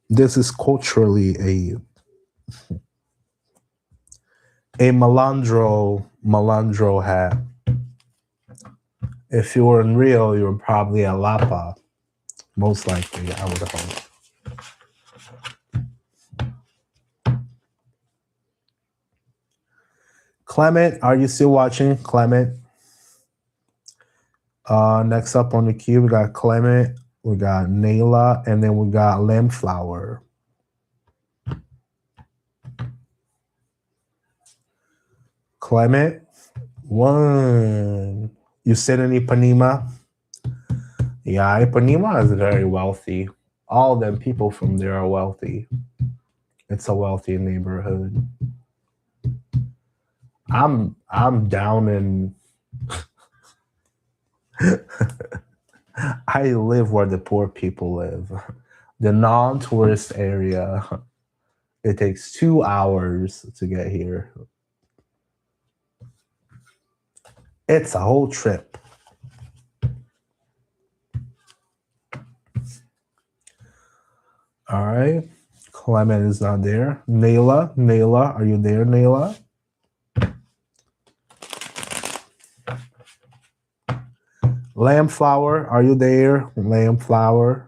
This is culturally a malandro hat. If you were in Rio, you were probably at Lapa. Most likely, I would hope. Clement, are you still watching? Clement. Next up on the queue, we got Clement, we got Nayla, and then we got Lamflower. Clement, one. You sit in Ipanema? Yeah, Ipanema is very wealthy. All them people from there are wealthy. It's a wealthy neighborhood. I'm down in I live where the poor people live. The non-tourist area. It takes 2 hours to get here. It's a whole trip. All right. Clement is not there. Nayla, are you there, Nayla? Lamflower, are you there? Lamflower.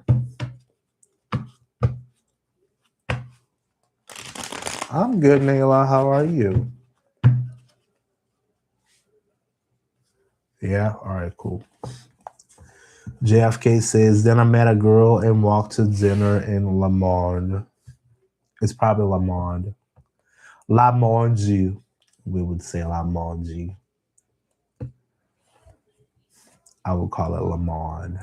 I'm good, Nayla. How are you? Yeah, all right, cool. JFK says, then I met a girl and walked to dinner in Le Monde. It's probably Le Monde. La Monde. We would say La Monde. I would call it Le Monde.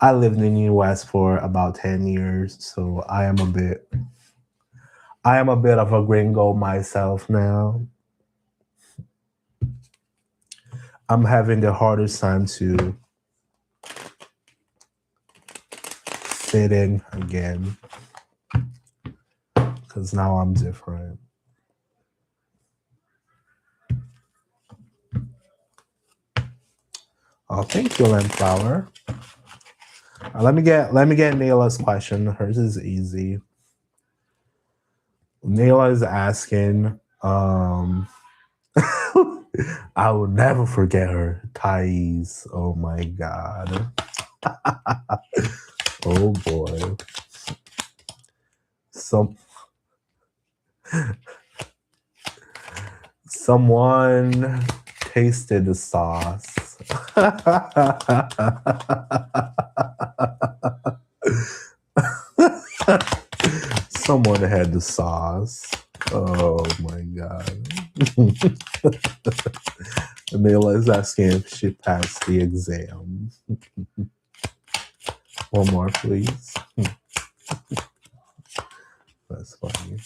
I lived in the US for about 10 years, so I am a bit of a gringo myself now. I'm having the hardest time to fit in again because now I'm different. Oh, thank you, Lamflower. Let me get Nayla's question. Hers is easy. Nayla is asking, I will never forget her. Thais. Oh my God. Oh boy. Someone tasted the sauce. Someone had the sauce. Oh my God. Nayla is asking if she passed the exam. One more, please. That's funny.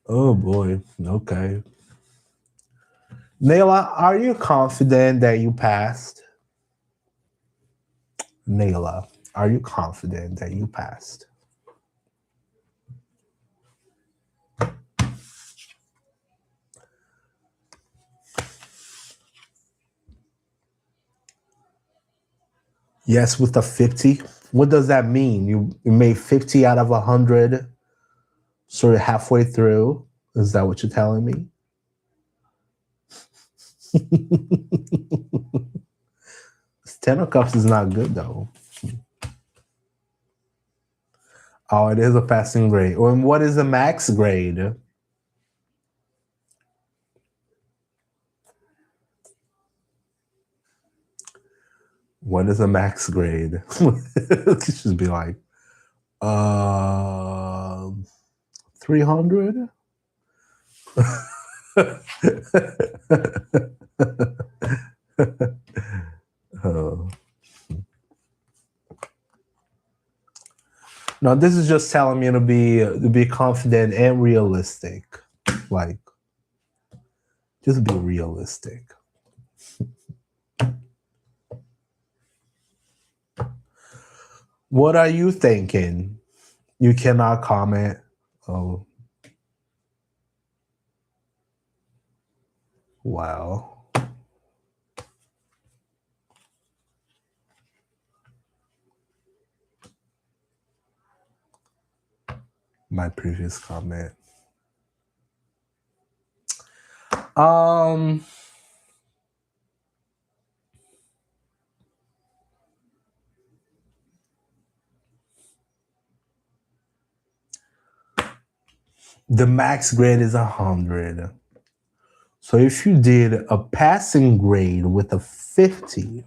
Oh boy. Okay. Nayla, are you confident that you passed? Nayla, are you confident that you passed? Yes, with a 50. What does that mean? You made 50 out of 100, sort of halfway through. Is that what you're telling me? This 10 of Cups is not good though. Oh, it is a passing grade. And what is a max grade? What is a max grade? It should just be like, 300? Oh. No, this is just telling me to be confident and realistic. Like, just be realistic. What are you thinking? You cannot comment. Oh. Wow. My previous comment. The max grade is 100. So if you did a passing grade with a 50,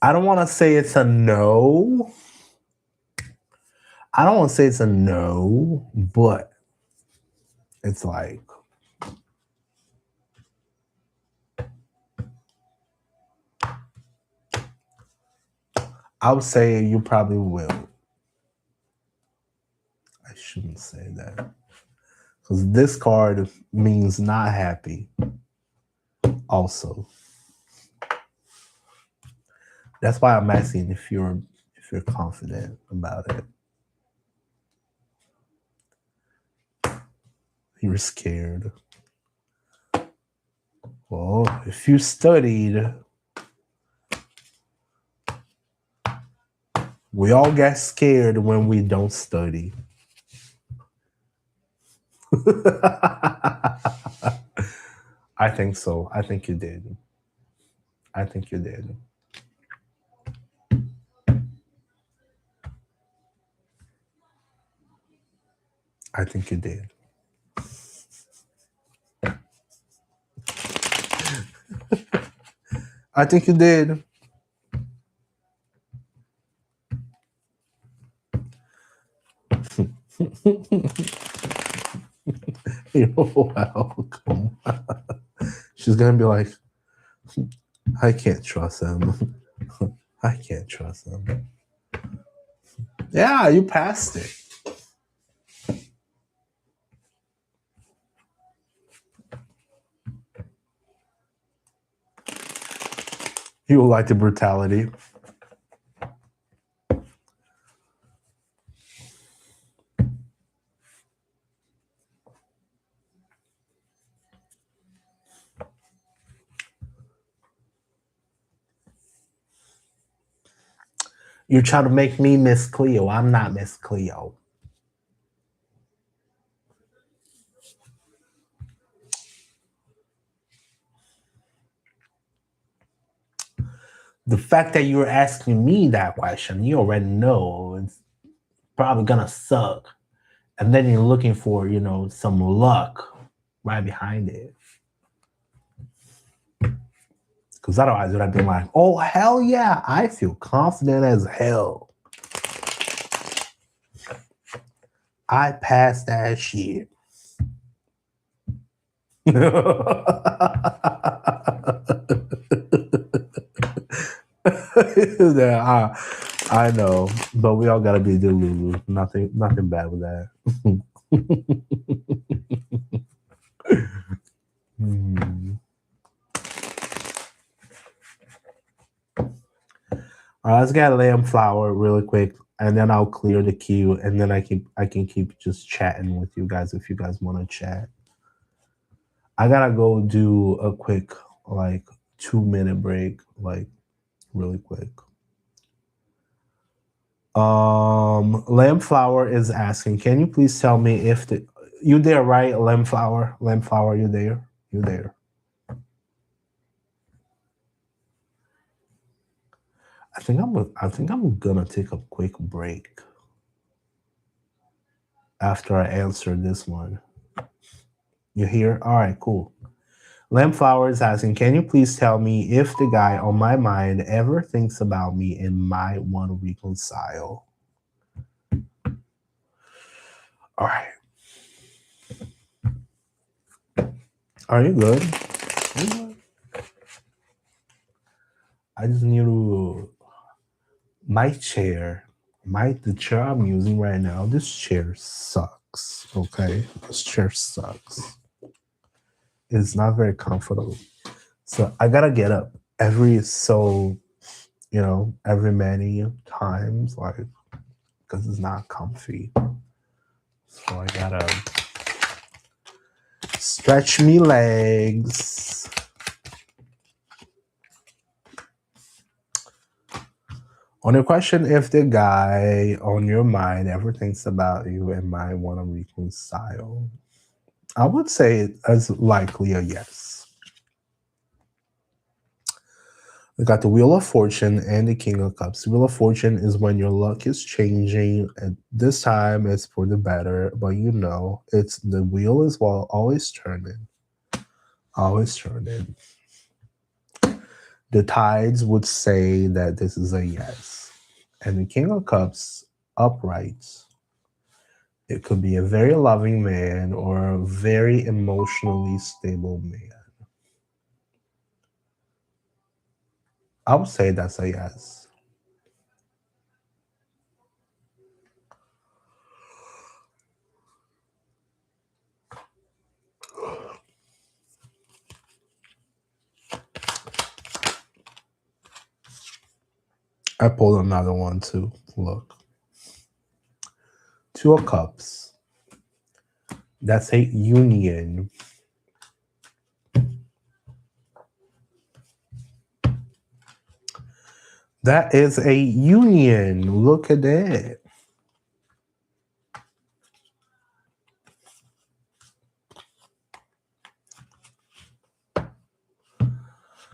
I don't want to say it's a no. I don't want to say it's a no, but it's like, I would say you probably will. I shouldn't say that. Because this card means not happy. Also. That's why I'm asking if you're confident about it. You're scared. Well, if you studied, we all get scared when we don't study. I think so. I think you did. I think you did. I think you did. I think you did. You're welcome. She's gonna be like, I can't trust him. I can't trust him. Yeah, you passed it. You will like the brutality. You're trying to make me Miss Cleo. I'm not Miss Cleo. The fact that you're asking me that question, you already know it's probably gonna suck. And then you're looking for, some luck right behind it. Because otherwise, it would have been like, oh, hell yeah, I feel confident as hell. I passed that shit. Yeah, I know, but we all gotta be Delulu. Nothing bad with that. Let's get lamb flour really quick, and then I'll clear the queue, and then I can keep just chatting with you guys if you guys want to chat. I gotta go do a quick like 2 minute break, like really quick. Lamb Flower is asking, can you please tell me if you there, right? Lamb Flower, you there? You there? I think I'm gonna take a quick break after I answer this one. You here? All right, cool. Lamb Flower is asking, can you please tell me if the guy on my mind ever thinks about me and might want to reconcile? All right. Are you good? I just need to. My chair, the chair I'm using right now, this chair sucks. Okay, this chair sucks. It's not very comfortable. So I gotta get up every many times, like, because it's not comfy. So I gotta stretch me legs. On your question, if the guy on your mind ever thinks about you and might want to reconcile, I would say as likely a yes. We got the Wheel of Fortune and the King of Cups. Wheel of Fortune is when your luck is changing, and this time it's for the better. But it's the wheel is always turning, always turning. The tides would say that this is a yes, and the King of Cups upright. It could be a very loving man or a very emotionally stable man. I would say that's a yes. I pulled another one too. Look. Two of Cups. That's a union. That is a union. Look at that.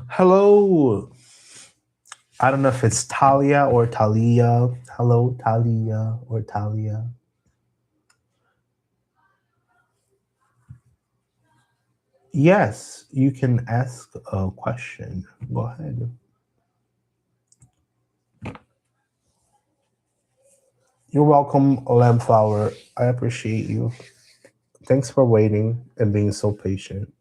Hello. I don't know if it's Talia or Talia. Hello, Talia or Talia. Yes, you can ask a question. Go ahead. You're welcome, Lampflower. I appreciate you. Thanks for waiting and being so patient.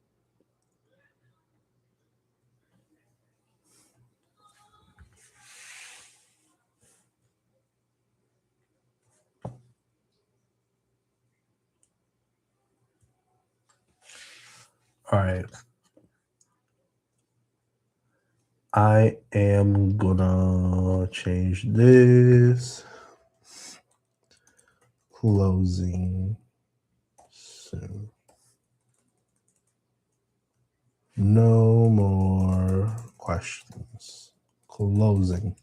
All right. I am gonna change this. Closing soon. No more questions. Closing.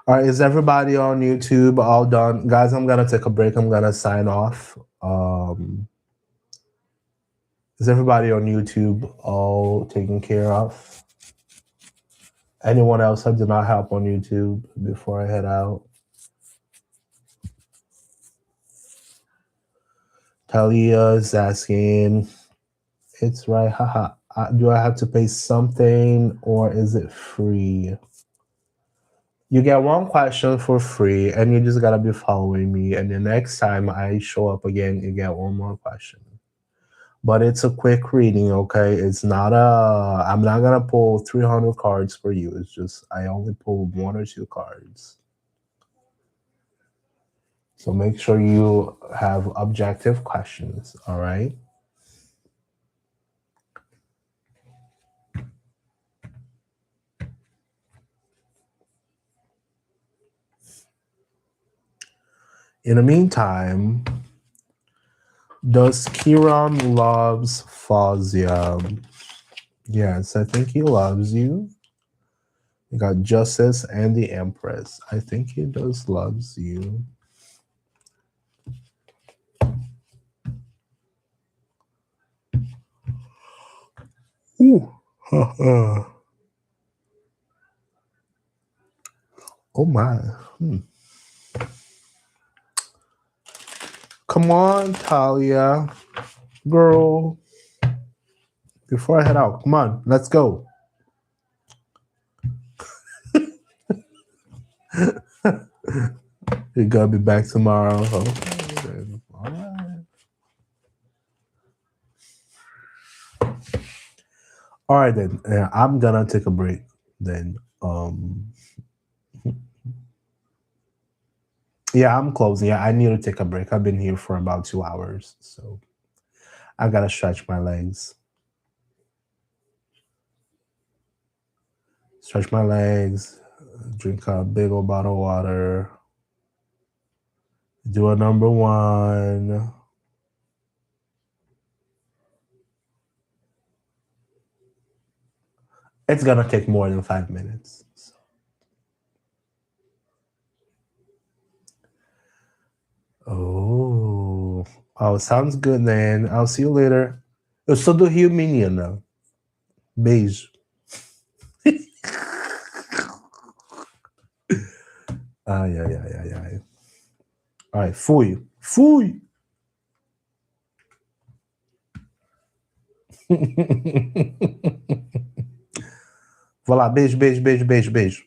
All right, is everybody on YouTube all done? Guys, I'm gonna take a break. I'm gonna sign off. Is everybody on YouTube all taken care of? Anyone else I did not help on YouTube before I head out? Talia is asking, it's right, haha. Do I have to pay something or is it free? You get one question for free and you just gotta be following me. And the next time I show up again, you get one more question. But it's a quick reading, okay? It's not I'm not gonna pull 300 cards for you. It's just I only pull 1 or 2 cards. So make sure you have objective questions, all right? In the meantime, does Kiran loves Fazia? Yes, I think he loves you. You got Justice and the Empress. I think he does loves you. Ooh. Oh my. Come on, Talia. Girl. Before I head out, come on, let's go. You gotta be back tomorrow. Okay, then. All right. All right then. I'm gonna take a break. Then, yeah, I'm closing. Yeah, I need to take a break. I've been here for about 2 hours, so I gotta stretch my legs. Stretch my legs. Drink a big old bottle of water. Do a number one. It's gonna take more than 5 minutes. So. Oh, sounds good, then. I'll see you later. Eu sou do Rio, menina. Beijo. Ai, ai, ai, ai, ai. Ai, fui. Fui! Vou lá, beijo, beijo, beijo, beijo, beijo.